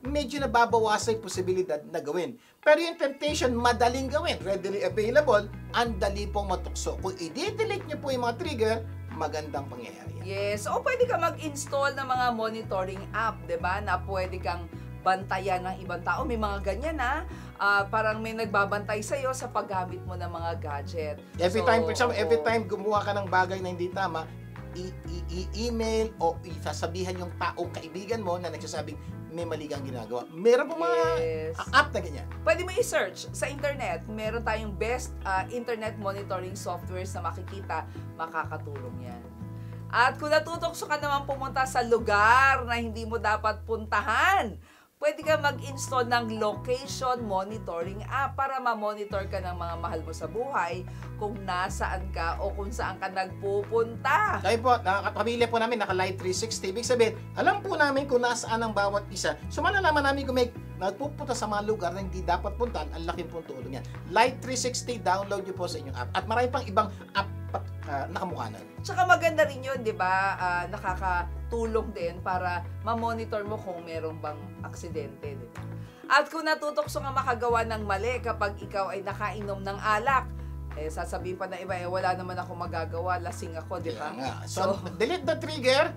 medyo nababawasan yung posibilidad na gawin. Pero yung temptation, madaling gawin, readily available, ang dali pong matukso. Kung i-delete nyo po yung mga trigger, magandang pangyayari yan. Yes. O pwede ka mag-install ng mga monitoring app, 'di ba? Na pwede kang bantayan ng ibang tao. May mga ganyan na parang may nagbabantay sa iyo sa paggamit mo ng mga gadget. Every So, time, for example, every oo. time gumawa ka ng bagay na hindi tama, i-email o isasabihan yung taong kaibigan mo na nagsasabing may mali kang ginagawa. Meron po mga Yes. app na ganyan. Pwede mo i-search sa internet. Meron tayong best internet monitoring softwares na makikita. Makakatulong yan. At kung natutokso ka naman pumunta sa lugar na hindi mo dapat puntahan, pwede ka mag-install ng location monitoring app para ma-monitor ka ng mga mahal mo sa buhay kung nasaan ka o kung saan ka nagpupunta. Kaya po, pamilya po namin, naka-Live 360. Ibig sabihin, alam po namin kung nasaan ang bawat isa. So, malalaman namin kung may nagpupunta sa mga lugar na hindi dapat puntahan, ang laking pong tulong yan. Live 360, download nyo po sa inyong app. At marami pang ibang app nakamukha na. Tsaka maganda rin yun, di ba? Nakakatulong din para ma-monitor mo kung meron bang aksidente, di ba? At kung natutokso nga makagawa ng mali kapag ikaw ay nakainom ng alak, sasabihin pa na iba, wala naman ako magagawa, lasing ako, di ba? Kaya nga. So, delete the trigger,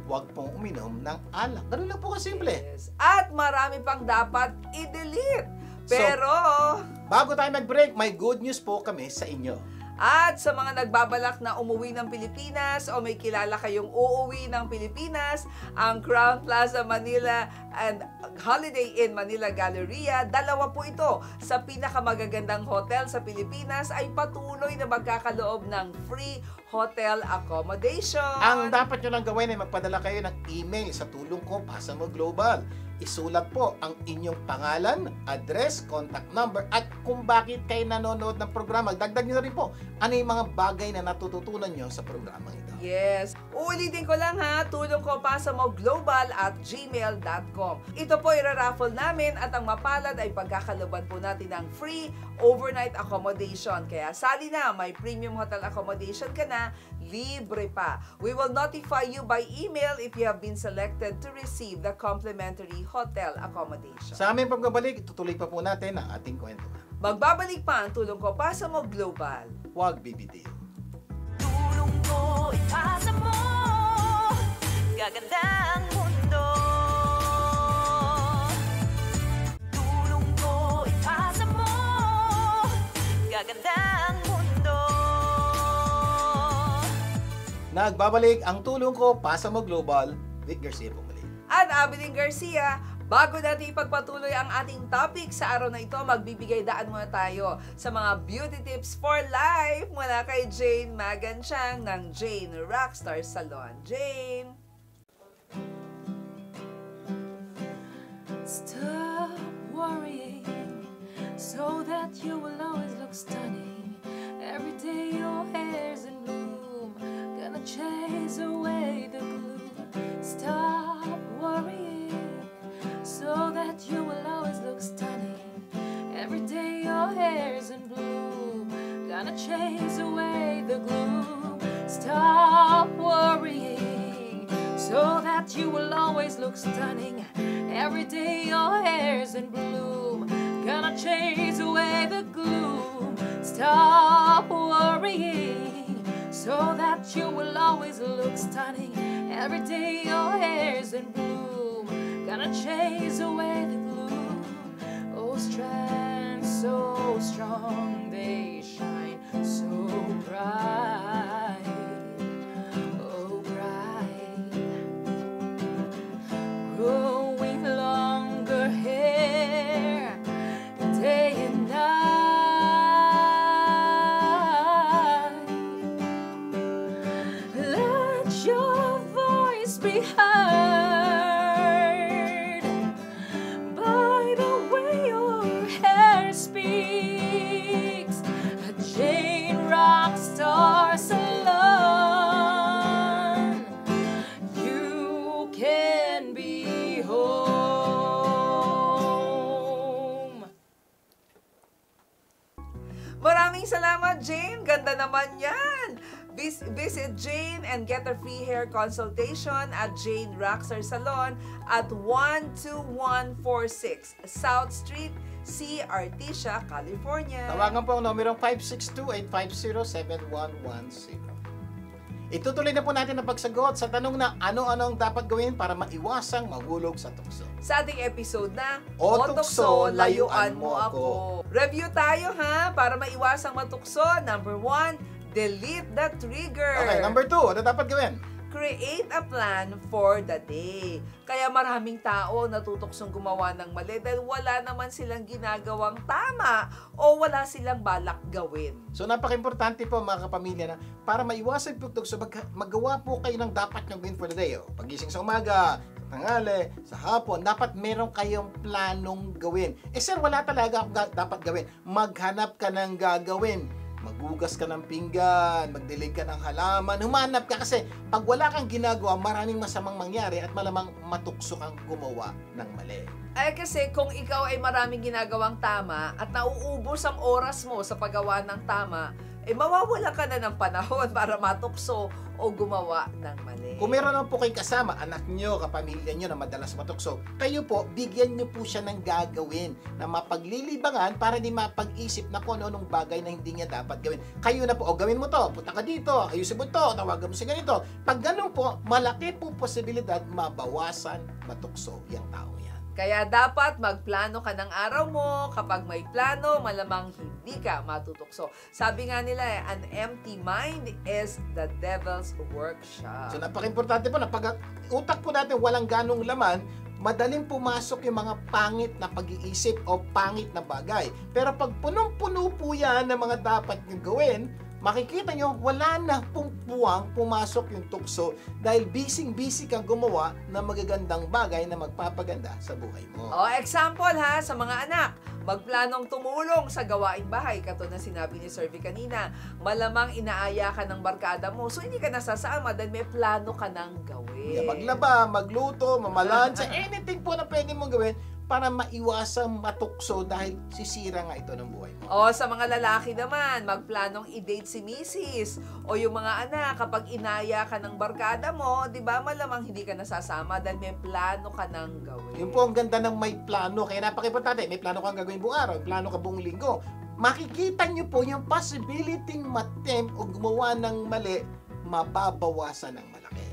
huwag pong uminom ng alak. Ganun lang po kasimple. Yes. At marami pang dapat i-delete. So, Pero, bago tayo mag-break, may good news po kami sa inyo. at sa mga nagbabalak na umuwi ng Pilipinas o may kilala kayong uuwi ng Pilipinas, ang Crown Plaza Manila and Holiday Inn Manila Galleria, dalawa po ito sa pinakamagagandang hotel sa Pilipinas ay patuloy na magkakaloob ng free hotel accommodation. Ang dapat nyo lang gawin ay magpadala kayo ng email sa tulong ko, Pasa Mo Global. Isulat po ang inyong pangalan, address, contact number, at kung bakit kayo nanonood ng programa. Dagdag nyo na rin po ano yung mga bagay na natututunan nyo sa programa ito. Yes. Uulitin ko lang ha, tulong ko pasamoglobal@gmail.com. Ito po iraraffle namin at ang mapalad ay pagkakaloban po natin ng free overnight accommodation. Kaya sali na, may premium hotel accommodation ka na, libre pa. We will notify you by email if you have been selected to receive the complimentary hotel accommodation. Sa aming pagbabalik, tutuloy pa po natin ang ating kwento. Magbabalik pa ang tulong ko Pasamo Global. Huwag bibitiw. Tulong ko ipasa mo, gaganda ang mundo. Tulong ko ipasa mo, gaganda ang mundo. Nagbabalik ang tulong ko, Pasa Mo Global, Vic Garcia po muli. At Abiling Garcia, bago natin ipagpatuloy ang ating topic sa araw na ito, magbibigay daan muna tayo sa mga beauty tips for life mula kay Jane Maganchang ng Jane Rockstar Salon. Jane! Stop worrying so that you will always look stunning. Every day your hair's in bloom, gonna chase away the gloom. Stop worrying so that you will always look stunning. Every day your hair's in bloom, gonna chase away the gloom. Stop worrying so that you will always look stunning. Every day your hair's in bloom, gonna chase away the gloom. Stop worrying so that you will always look stunning. Every day your hair's in bloom, gonna chase away the gloom. Oh, strands so strong, they shine so bright. Oh, bright. Growing longer hair, day and night. Let your voice be heard by the way your hair speaks. A Jane Rockstar Salon, you can be home. Maraming salamat, Jane. Ganda naman yan. Visit Jane and get a free hair consultation at Jane Rockstar Salon at 12146 South Street, C. Artesia, California. Tawagan po ang numerong 562-850-7110. Itutuloy na po natin ang pagsagot sa tanong na ano-ano ang dapat gawin para maiwasang mahulog sa tukso. Sa ating episode na O Tukso, Layuan Mo Ako. Review tayo ha, para maiwasang matukso. Number 1, delete the trigger. Okay, number 2, ano dapat gawin? Create a plan for the day. Kaya maraming tao natutuksong gumawa ng mali dahil wala naman silang ginagawang tama o wala silang balak gawin. So napaka-importante po mga kapamilya na para maiwasan po tukso, magawa po kayo ng dapat nyo gawin for the day. Pagising sa umaga, sa tanghali, sa hapon, dapat meron kayong planong gawin. Eh sir, wala talaga akong dapat gawin. Maghanap ka ng gagawin. Maghugas ka ng pinggan, magdilig ka ng halaman, humanap ka kasi pag wala kang ginagawa, maraming masamang mangyari at malamang matukso kang gumawa ng mali. Ay kasi kung ikaw ay maraming ginagawang tama at nauubos ang oras mo sa paggawa ng tama, eh mawawala ka na ng panahon para matukso o gumawa ng mali. Kung meron naman po kayong kasama, anak nyo, kapamilya nyo na madalas matukso, kayo po, bigyan nyo po siya ng gagawin na mapaglilibangan para di mapag-isip na kung anong bagay na hindi niya dapat gawin. Kayo na po, o gawin mo to, punta ka dito, ayusin mo to, tawagan mo si ganito. Pag ganun po, malaki po posibilidad mabawasan matukso yung tao yan. Kaya dapat magplano ka ng araw mo. Kapag may plano, malamang hindi ka matutukso. Sabi nga nila, an empty mind is the devil's workshop. So napaka-importante po na pag utak po natin walang ganong laman, madaling pumasok yung mga pangit na pag-iisip o pangit na bagay. Pero pag punong-puno po yan ng mga dapat nyo gawin, makikita nyo, wala na pong puwang pumasok yung tukso dahil busy-busy kang gumawa ng magagandang bagay na magpapaganda sa buhay mo. O, example ha, sa mga anak, magplanong tumulong sa gawaing bahay. Katulad na sinabi ni Sir V kanina, malamang inaaya ka ng barkada mo, so hindi ka nasasama dahil may plano ka nang gawin. Maglaba, magluto, mamalansa, anything po na pwede mong gawin para maiwasang matukso dahil sisira nga ito ng buhay mo. O sa mga lalaki naman, magplanong i-date si Mrs. O yung mga anak, kapag inaya ka ng barkada mo, di ba malamang hindi ka nasasama dahil may plano ka nang gawin. Yun po ang ganda ng may plano. Kaya napaka-importante, may plano kang gagawin buong araw, may plano ka buong linggo. Makikita nyo po yung possibility matempt o gumawa ng mali, mababawasan ng malaki.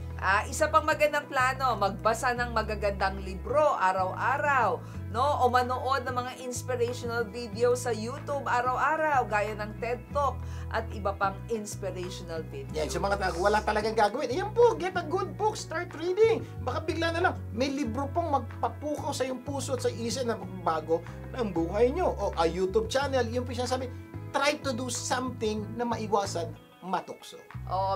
Isa pang magandang plano, magbasa ng magagandang libro araw-araw. no? O manood ng mga inspirational video sa YouTube araw-araw, gaya ng TED Talk at iba pang inspirational videos. Yan, sa mga tao, wala talagang gagawin. Ayan po, get a good book, start reading. Baka bigla na lang, may libro pong magpapukaw sa iyong puso at sa isip na magbago ng buhay nyo. O a YouTube channel, yung po siya sabi, try to do something na maiwasan matukso.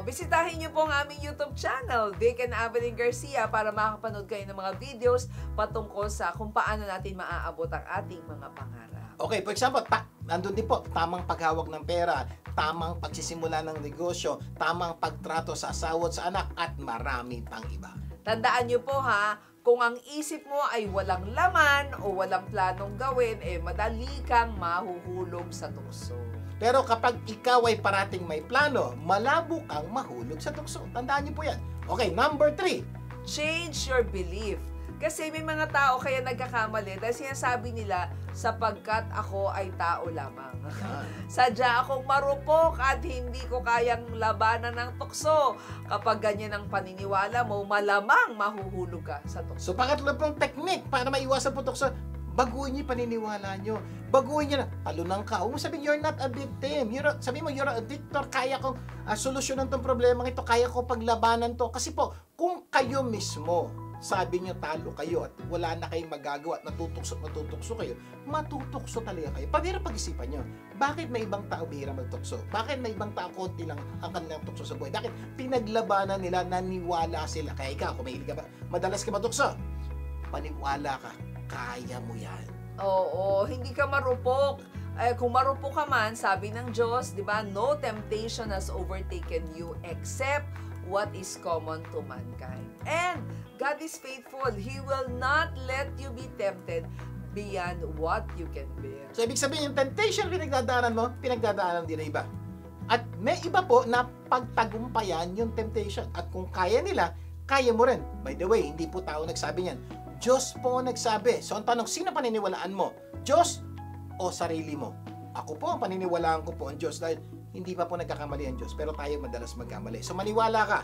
Bisitahin niyo po ang aming YouTube channel, Vic and Avelyn Garcia, para makapanood kayo ng mga videos patungkol sa kung paano natin maaabot ang ating mga pangarap. Okay, for example, nandun din po, tamang paghawak ng pera, tamang pagsisimula ng negosyo, tamang pagtrato sa asawa at sa anak, at marami pang iba. Tandaan niyo po ha, kung ang isip mo ay walang laman o walang planong gawin, madali kang mahuhulog sa tukso. Pero kapag ikaw ay parating may plano, malabo kang mahulog sa tukso. Tandaan niyo po yan. Okay, number 3. Change your belief. Kasi may mga tao kaya nagkakamali dahil sinasabi nila, sapagkat ako ay tao lamang. Sadya akong marupok at hindi ko kayang labanan ng tukso. Kapag ganyan ang paniniwala mo, malamang mahuhulog ka sa tukso. So, pangatlo pong technique para maiwasan po tukso, baguhin niyo yung paniniwala niyo. Baguhin niyo na, talunan ka. Huwag mo sabihin, you're not a victim. Sabihin mo, you're a victor. Kaya kong solusyonan tong problema ito. Kaya ko paglabanan to. Kasi po, kung kayo mismo, sabi niyo talo kayo at wala na kayong magagawa at natutukso kayo, matutukso talaga kayo. Pabira pag-isipan niyo, bakit may ibang tao bihira magtukso? Bakit may ibang tao konti lang ang kanilang tukso sa buhay? Bakit pinaglabanan nila, naniwala sila? Kaya ikaw, kung mahilig ka ba, madalas ka matukso, paniwala ka. Kaya mo yan. Oo, hindi ka marupok. Kung marupok ka man, sabi ng Diyos, di ba, no temptation has overtaken you except what is common to mankind. And God is faithful. He will not let you be tempted beyond what you can bear. So, ibig sabihin, yung temptation pinagdadaanan mo, pinagdadaanan din ng iba. At may iba po na pagtagumpayan yung temptation. At kung kaya nila, kaya mo rin. By the way, hindi po tao nagsabi niyan. Diyos po nagsabi. So, ang tanong, sino paniniwalaan mo? Diyos o sarili mo? Ako po, ang paniniwalaan ko po ang Diyos dahil hindi pa po nagkakamali ang Diyos, pero tayo madalas magkamali. So, maniwala ka,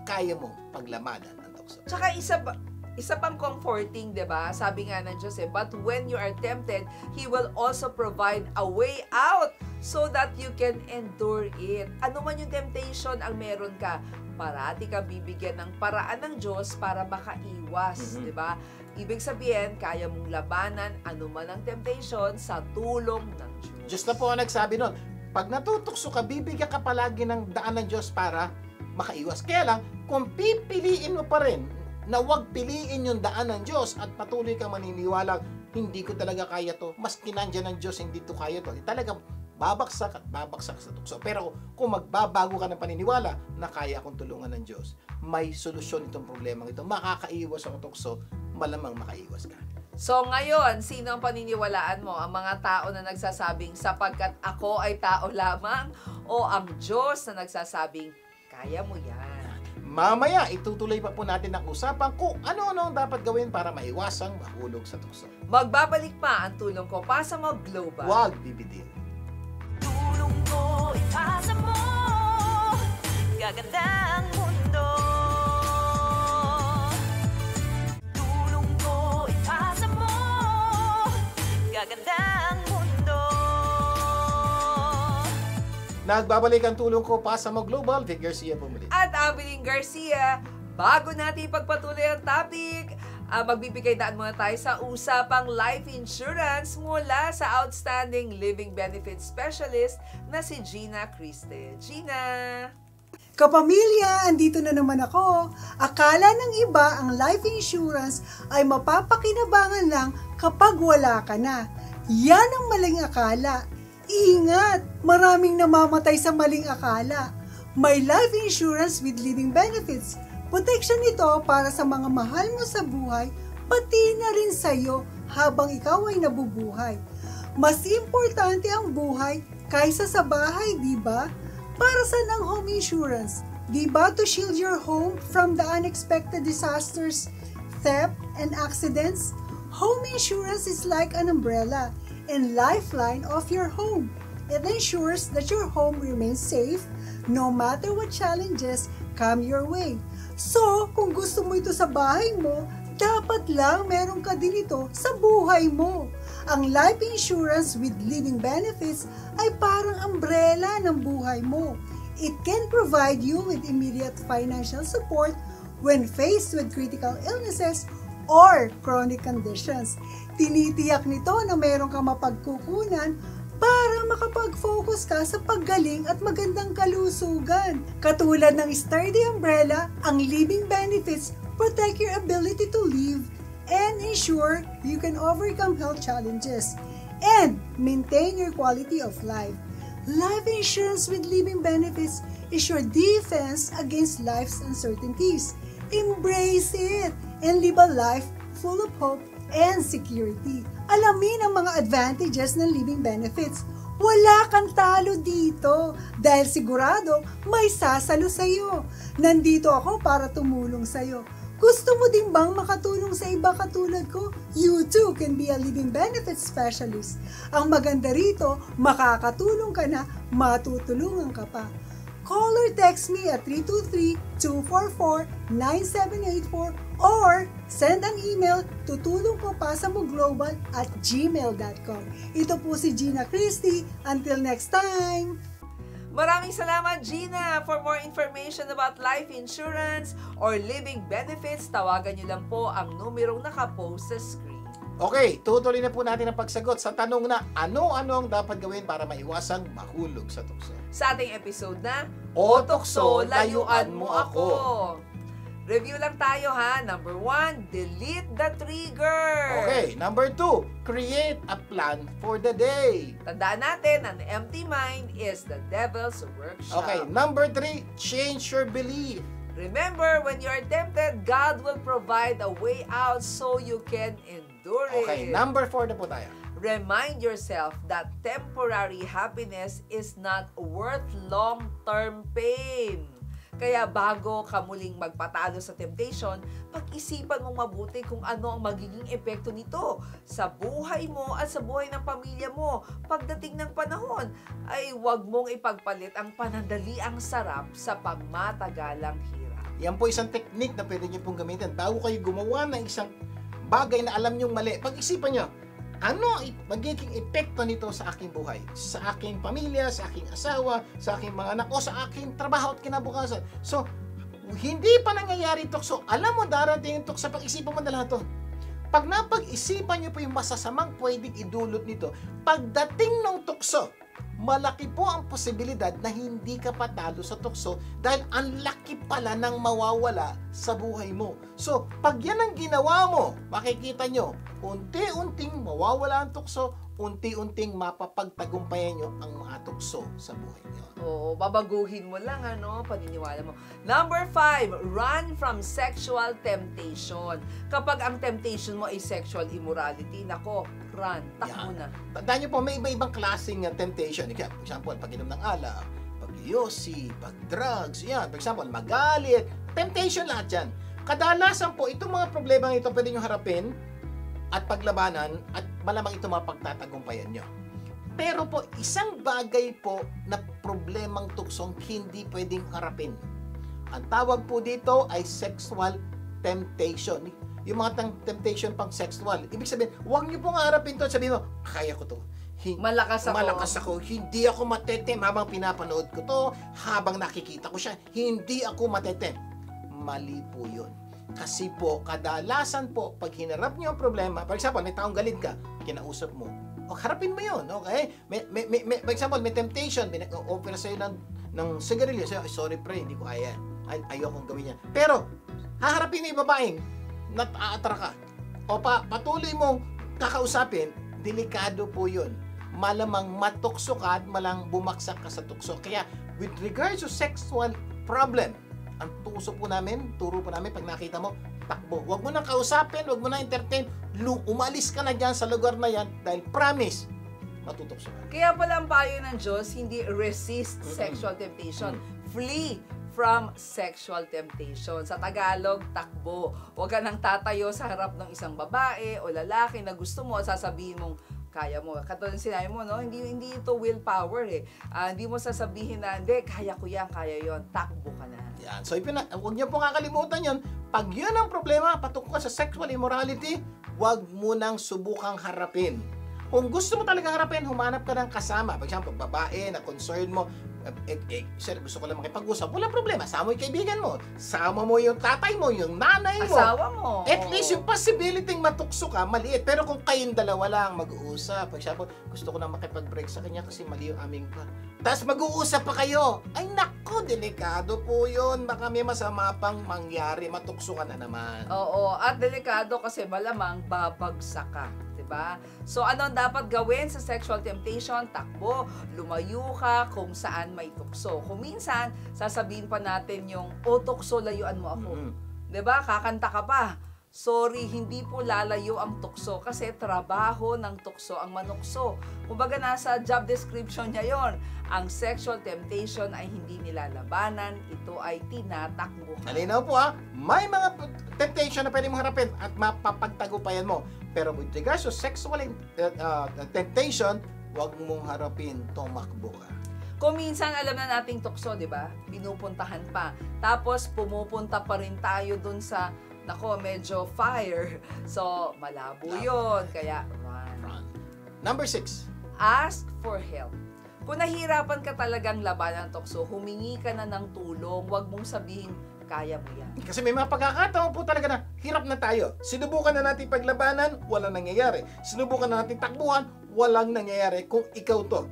kaya mo paglamanan ang tukso. Tsaka isa pang comforting, di ba? Sabi nga ng Diyos, but when you are tempted, He will also provide a way out so that you can endure it. Ano man yung temptation ang meron ka, parati ka bibigyan ng paraan ng Diyos para makaiwas, di ba? Ibig sabihin, kaya mong labanan anuman ang temptation sa tulong ng Diyos. Diyos na po ang nagsabi nun, pag natutukso ka, bibigyan ka palagi ng daan ng Diyos para makaiwas. Kaya lang, kung pipiliin mo pa rin na huwag piliin yung daan ng Diyos at patuloy kang maniniwalang hindi ko talaga kaya to, mas kinandyan ng Diyos, hindi to kaya to, talagang babaksak at babaksak sa tukso. Pero kung magbabago ka ng paniniwala na kaya akong tulungan ng Diyos, may solusyon itong problema ito, makakaiwas ang tukso, malamang makaiwas ka. So ngayon, sino ang paniniwalaan mo? Ang mga tao na nagsasabing sapagkat ako ay tao lamang o ang Diyos na nagsasabing kaya mo yan? Mamaya, itutuloy pa po natin ang usapan kung ano-ano ang dapat gawin para maiwasang mahulog sa tukso. Magbabalik pa ang tulong ko, pasa mo global. Huwag bibidin. Tulong ko, ipasa mo, gaganda ang mundo. Tulong ko, ipasa mo, gaganda ang mundo. Nagbabalik ang tulong ko, pasa mo global, Vic Garcia po muli. At Avelyn Garcia, bago natin ipagpatuloy ang topic, magbibigay daan muna tayo sa usapang life insurance mula sa outstanding living benefits specialist na si Gina Criste. Gina! Kapamilya, andito na naman ako. Akala ng iba ang life insurance ay mapapakinabangan lang kapag wala ka na. Yan ang maling akala. Ingat! Maraming namamatay sa maling akala. May life insurance with living benefits. Protection ito para sa mga mahal mo sa buhay, pati na rin sa iyo habang ikaw ay nabubuhay. Mas importante ang buhay kaysa sa bahay, di ba? Para saan ang home insurance? Di ba to shield your home from the unexpected disasters, theft, and accidents? Home insurance is like an umbrella and lifeline of your home. It ensures that your home remains safe no matter what challenges come your way. So, kung gusto mo ito sa bahay mo, dapat lang meron ka din ito sa buhay mo. Ang life insurance with living benefits ay parang umbrella ng buhay mo. It can provide you with immediate financial support when faced with critical illnesses or chronic conditions. Tinitiyak nito na meron kang mapagkukunan para makapag-focus ka sa paggaling at magandang kalusugan. Katulad ng sturdy umbrella, ang living benefits protect your ability to live and ensure you can overcome health challenges and maintain your quality of life. Life insurance with living benefits is your defense against life's uncertainties. Embrace it and live a life full of hope and security. Alamin ang mga advantages ng living benefits. Wala kang talo dito dahil sigurado may sasalo sa iyo. Nandito ako para tumulong sa iyo. Gusto mo din bang makatulong sa iba katulad ko? You too can be a living benefits specialist. Ang maganda rito, makakatulong ka na, matutulungan ka pa. Call or text me at 323-244-9784 or send an email to tulongkopasamoglobal@gmail.com. Ito po si Gina Christie. Until next time! Maraming salamat, Gina! For more information about life insurance or living benefits, tawagan niyo lang po ang numerong nakapost sa screen. Okay, tutuloy na po natin ang pagsagot sa tanong na ano-ano ang dapat gawin para maiwasang mahulog sa tukso. Sa ating episode na, O Tukso, Layuan Mo Ako. Review lang tayo ha. Number 1, delete the trigger. Okay, number 2, create a plan for the day. Tandaan natin, an empty mind is the devil's workshop. Okay, number 3, change your belief. Remember, when you are tempted, God will provide a way out so you can endure it. Okay, number 4 na po tayo. Remind yourself that temporary happiness is not worth long-term pain. Kaya bago ka muling magpatalo sa temptation, pag-isipan mong mabuti kung ano ang magiging epekto nito sa buhay mo at sa buhay ng pamilya mo. Pagdating ng panahon, ay huwag mong ipagpalit ang panandaliang sarap sa pagmatagalang hirap. Yan po isang technique na pwede nyo pong gamitin. Bago kayo gumawa ng isang bagay na alam nyong mali, pag-isipan nyo, ano magiging epekto nito sa aking buhay, sa aking pamilya, sa aking asawa, sa aking mga anak, o sa aking trabaho at kinabukasan. So, hindi pa nangyayari tukso. Alam mo, darating yung tukso, pag-isipan mo na lahat to. Pag napag-isipan nyo po yung masasamang pwedeng idulot nito, pagdating ng tukso, malaki po ang posibilidad na hindi ka patalo sa tukso dahil ang laki pala ng mawawala sa buhay mo. So, pag yan ang ginawa mo, makikita nyo, unti-unting mawawala ang tukso, unti-unting mapapagtagumpayan nyo ang mga tukso sa buhay nyo. Oo, babaguhin mo lang, paniniwala mo. Number 5, run from sexual temptation. Kapag ang temptation mo ay sexual immorality, nako, run, takbo na. Tandaan nyo po, may iba-ibang klaseng temptation. For example, pag-inom ng alak, pag-yosi, pag-drugs, yan. For example, magalit, temptation lahat yan. Kadalasan po, itong mga problema ito pwede nyo harapin at paglabanan at malamang ito mapagtatagumpayan nyo. Pero po, isang bagay po na problemang tuksong hindi pwedeng harapin. Ang tawag po dito ay sexual temptation. Yung mga temptation pang sexual. Ibig sabihin, huwag nyo pong harapin to. Sabihin mo, kaya ko to. Malakas ako. Hindi ako matetem habang pinapanood ko to. Habang nakikita ko siya, hindi ako matetem. Mali po yun. Kasi po, kadalasan po, pag hinarap nyo ang problema, for example, may taong galit ka, kinausap mo, harapin mo yun, okay? For example, may temptation, offer sa'yo ng sigarilyo, sa'yo, sorry pre, hindi ko kaya. Ayokong gawin yan. Pero, haharapin mo yung babaeng, nat-aatra ka. O patuloy mong kakausapin, delikado po yun. Malamang matukso ka at malang bumaksak ka sa tukso. Kaya, with regards to sexual problem, ang turo po namin, pag nakita mo, takbo. Huwag mo nang kausapin, huwag mo nang entertain, umalis ka na dyan sa lugar na yan dahil promise, matutukso ka. Kaya pala ang payo ng Diyos, hindi resist sexual temptation. Flee from sexual temptation. Sa Tagalog, takbo. Huwag ka nang tatayo sa harap ng isang babae o lalaki na gusto mo at sasabihin mong, kaya mo. Katulad ng sinabi mo, no? Hindi ito willpower eh. Hindi mo sasabihin na, hindi, kaya ko yan, kaya yon. Takbo ka na. Yan. So, huwag niyo po kakalimutan yun. Pag yun ang problema, patungkol sa sexual immorality, huwag mo nang subukang harapin. Kung gusto mo talaga harapin, humanap ka ng kasama. For example, babae na concern mo, sir, gusto ko lang makipag-usap. Walang problema. Sama mo yung kaibigan mo. Sama mo yung tatay mo, yung nanay mo. Asawa mo. At least yung possibility matukso ka, maliit. Pero kung kayong dalawa lang mag-uusap, for example, gusto ko na makipag-break sa kanya kasi mali yung aming tapos mag-uusap pa kayo. Ay nako, delikado po yun. Baka may masama pang mangyari. Matukso ka na naman. Oo, at delikado kasi malamang babagsak ka. Diba? So, ano ang dapat gawin sa sexual temptation? Takbo, lumayo ka kung saan may tukso. Kung minsan, sasabihin pa natin yung, tukso, layuan mo ako. Diba? Kakanta ka pa. Sorry, hindi po lalayo ang tukso kasi trabaho ng tukso ang manukso. Kumbaga nasa job description niya yon. Ang sexual temptation ay hindi nilalabanan, ito ay tinatakbuhan. Malinaw po ha, may mga temptation na pwede mong harapin at mapapagtagumpayan mo. Pero with regards to sexual temptation, huwag mong harapin, tumakbo ka. Kung minsan alam na nating tukso, di ba? Pinupuntahan pa. Tapos pumupunta pa rin tayo dun sa medyo fire. So, malabo yun. Kaya, run. Number 6. Ask for help. Kung nahirapan ka talagang labanan ng tukso, humingi ka na ng tulong. Huwag mong sabihin, kaya mo yan. Kasi may mga pagkakataon po talaga na hirap na tayo. Sinubukan na natin paglabanan, walang nangyayari. Sinubukan na natin takbuhan, walang nangyayari. Kung ikaw to,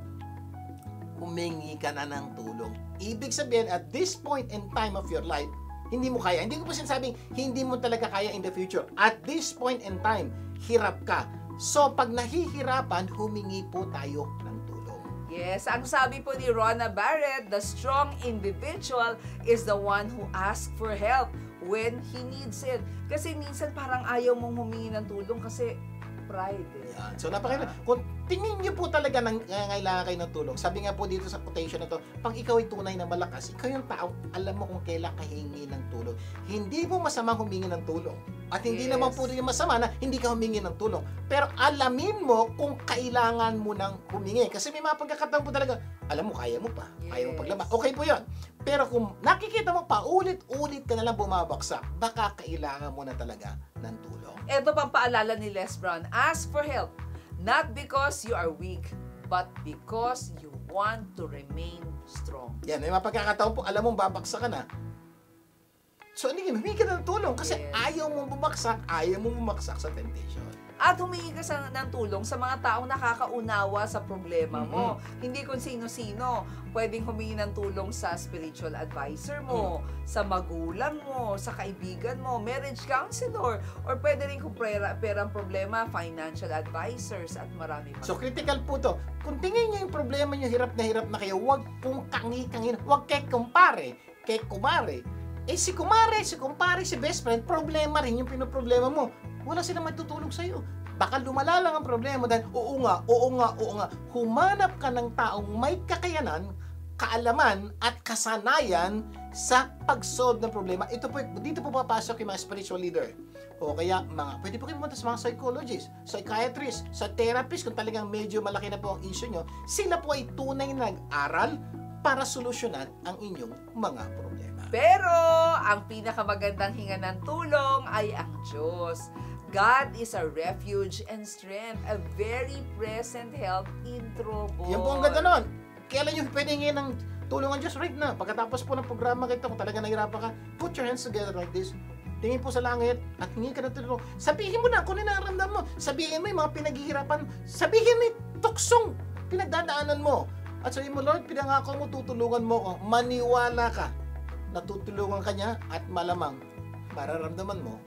humingi ka na ng tulong. Ibig sabihin, at this point in time of your life, hindi mo kaya. Hindi ko pa sinasabing hindi mo talaga kaya in the future. At this point in time, hirap ka. So, pag nahihirapan, humingi po tayo ng tulong. Yes, ang sabi po ni Rona Barrett, the strong individual is the one who asks for help when he needs it. Kasi minsan parang ayaw mong humingi ng tulong kasi pride. Yan. So, kung tingin niyo po talaga nangangailangan kayo ng tulong, sabi nga po dito sa quotation na to, pag ikaw ay tunay na malakas, ikaw yung tao, alam mo kung kailan ka hingi ng tulong. Hindi mo masama humingi ng tulong. At hindi naman po rin masama na hindi ka humingi ng tulong. Pero alamin mo kung kailangan mo nang humingi. Kasi may mga pagkakataon po talaga, alam mo, kaya mo pa. Kaya mo paglaba. Okay po yun. Pero kung nakikita mo pa, ulit-ulit ka na lang bumabaksak, baka kailangan mo na talaga ng tulong. Ito pang paalala ni Les Brown, ask for help. Not because you are weak, but because you want to remain strong. Yan, may mga pagkakataon po, alam mong babaksak ka na. So, humingi ka ng tulong kasi ayaw mong bumagsak, ayaw mong bumaksak sa temptation. At humingi ka ng tulong sa mga taong nakakaunawa sa problema mo. Hindi kung sino-sino. Pwedeng humingi ng tulong sa spiritual advisor mo, sa magulang mo, sa kaibigan mo, marriage counselor, or pwede rin kung perang problema, financial advisors, at marami pa. So, critical po to. Kung tingin niyo yung problema niyo, hirap na kayo, huwag pong kangi-kangin, huwag kay kumpare, kay kumare. Si kumare, si kumpare, si best friend, problema rin yung pinoproblema mo. Wala silang matutulong sa'yo. Baka lumala lang ang problema dahil oo nga. Humanap ka ng taong may kakayanan, kaalaman, at kasanayan sa pag-solve ng problema. Dito po papasok yung mga spiritual leader. O kaya, pwede po kayo pumunta sa mga psychologists, psychiatrists, sa therapist, kung talagang medyo malaki na po ang issue nyo. Sila po ay tunay na nag-aral para solusyonan ang inyong mga problema. Pero, ang pinakamagandang hinga ng tulong ay ang Diyos. God is a refuge and strength, a very present help in trouble. Yan po ang ganda nun. Kailan yung pwede hingin ng tulong ng Diyos right na? Pagkatapos po ng programa kito, kung talaga nahirapan ka, put your hands together like this. Tingin po sa langit at hingi ka ng tulong. Sabihin mo na kung ano nararamdaman mo. Sabihin mo yung mga pinaghihirapan. Sabihin mo yung tuksong pinagdadaanan mo. At sabihin mo, Lord, pinangako mo, tutulungan mo ko. Maniwala ka na tutulungan ka niya at malamang mararamdaman mo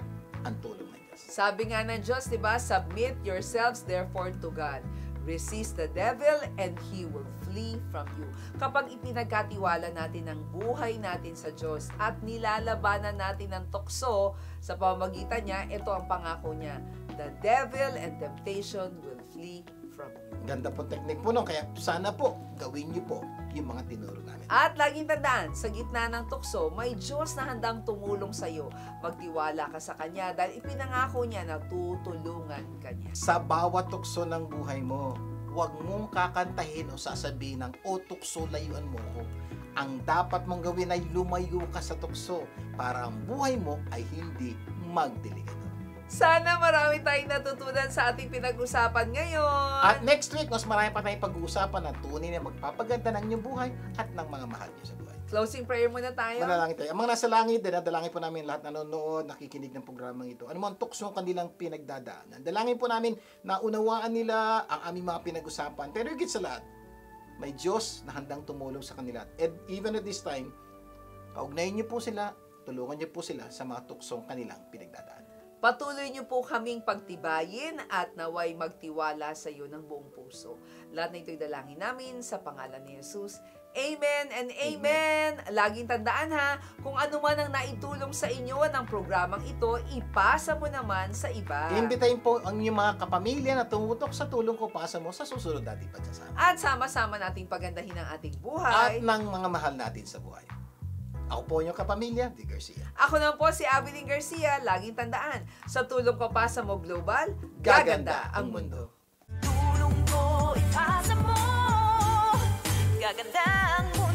ang tulong ng Diyos. Sabi nga ng Diyos, diba? Submit yourselves therefore to God. Resist the devil and he will flee from you. Kapag ipinagkatiwala natin ang buhay natin sa Diyos at nilalabanan natin ang tukso sa pamamagitan niya, ito ang pangako niya. The devil and temptation will flee from you. Ganda po technique po nun. Kaya sana po, gawin niyo po yung mga tinuro namin. At laging tandaan, sa gitna ng tukso, may Diyos na handang tumulong sa iyo. Magtiwala ka sa Kanya dahil ipinangako niya na tutulungan ka niya. Sa bawat tukso ng buhay mo, huwag mong kakantahin o sasabihin ng, tukso, layuan mo ko. Ang dapat mong gawin ay lumayo ka sa tukso para ang buhay mo ay hindi magdelikado. Sana marami tayong natutunan sa ating pinag-usapan ngayon. At next week, mas marami pa tayong pag-uusapan ng tunay na magpapaganda ng inyong buhay at ng mga mahal niyo sa buhay. Closing prayer muna tayo. Manalangin tayo. Ang mga nasa langit, dinadalangin po namin lahat na nanonood, nakikinig ng programang ito. Ano man tukso ang kanilang pinagdadaanan. Dalangin po namin na unawaan nila ang aming mga pinag-usapan. Pero higit sa lahat, may Diyos na handang tumulong sa kanila. And even at this time, kaugnayin niyo po sila, tulungan niyo po sila sa mga tuksong kanilang pinagdadaanan. Patuloy niyo po kaming pagtibayin at naway magtiwala sa iyo ng buong puso. Lahat na ito'y dalangin namin sa pangalan ni Jesus. Amen and amen. Laging tandaan ha, kung ano man ang naitulong sa inyo ng programang ito, ipasa mo naman sa iba. Iimbitahin po ang inyong mga kapamilya na tumutok sa tulong ko pasa mo sa susunod nating pagsasama. At sama-sama nating pagandahin ang ating At buhay. ng mga mahal natin sa buhay. Ako po yung kapamilya, Di Garcia. Ako naman po si Abilene Garcia. Laging tandaan, sa tulong ko pa sa Mo Global, Gaganda ang mundo. Tulong ko ipasa mo. Gaganda ang mundo.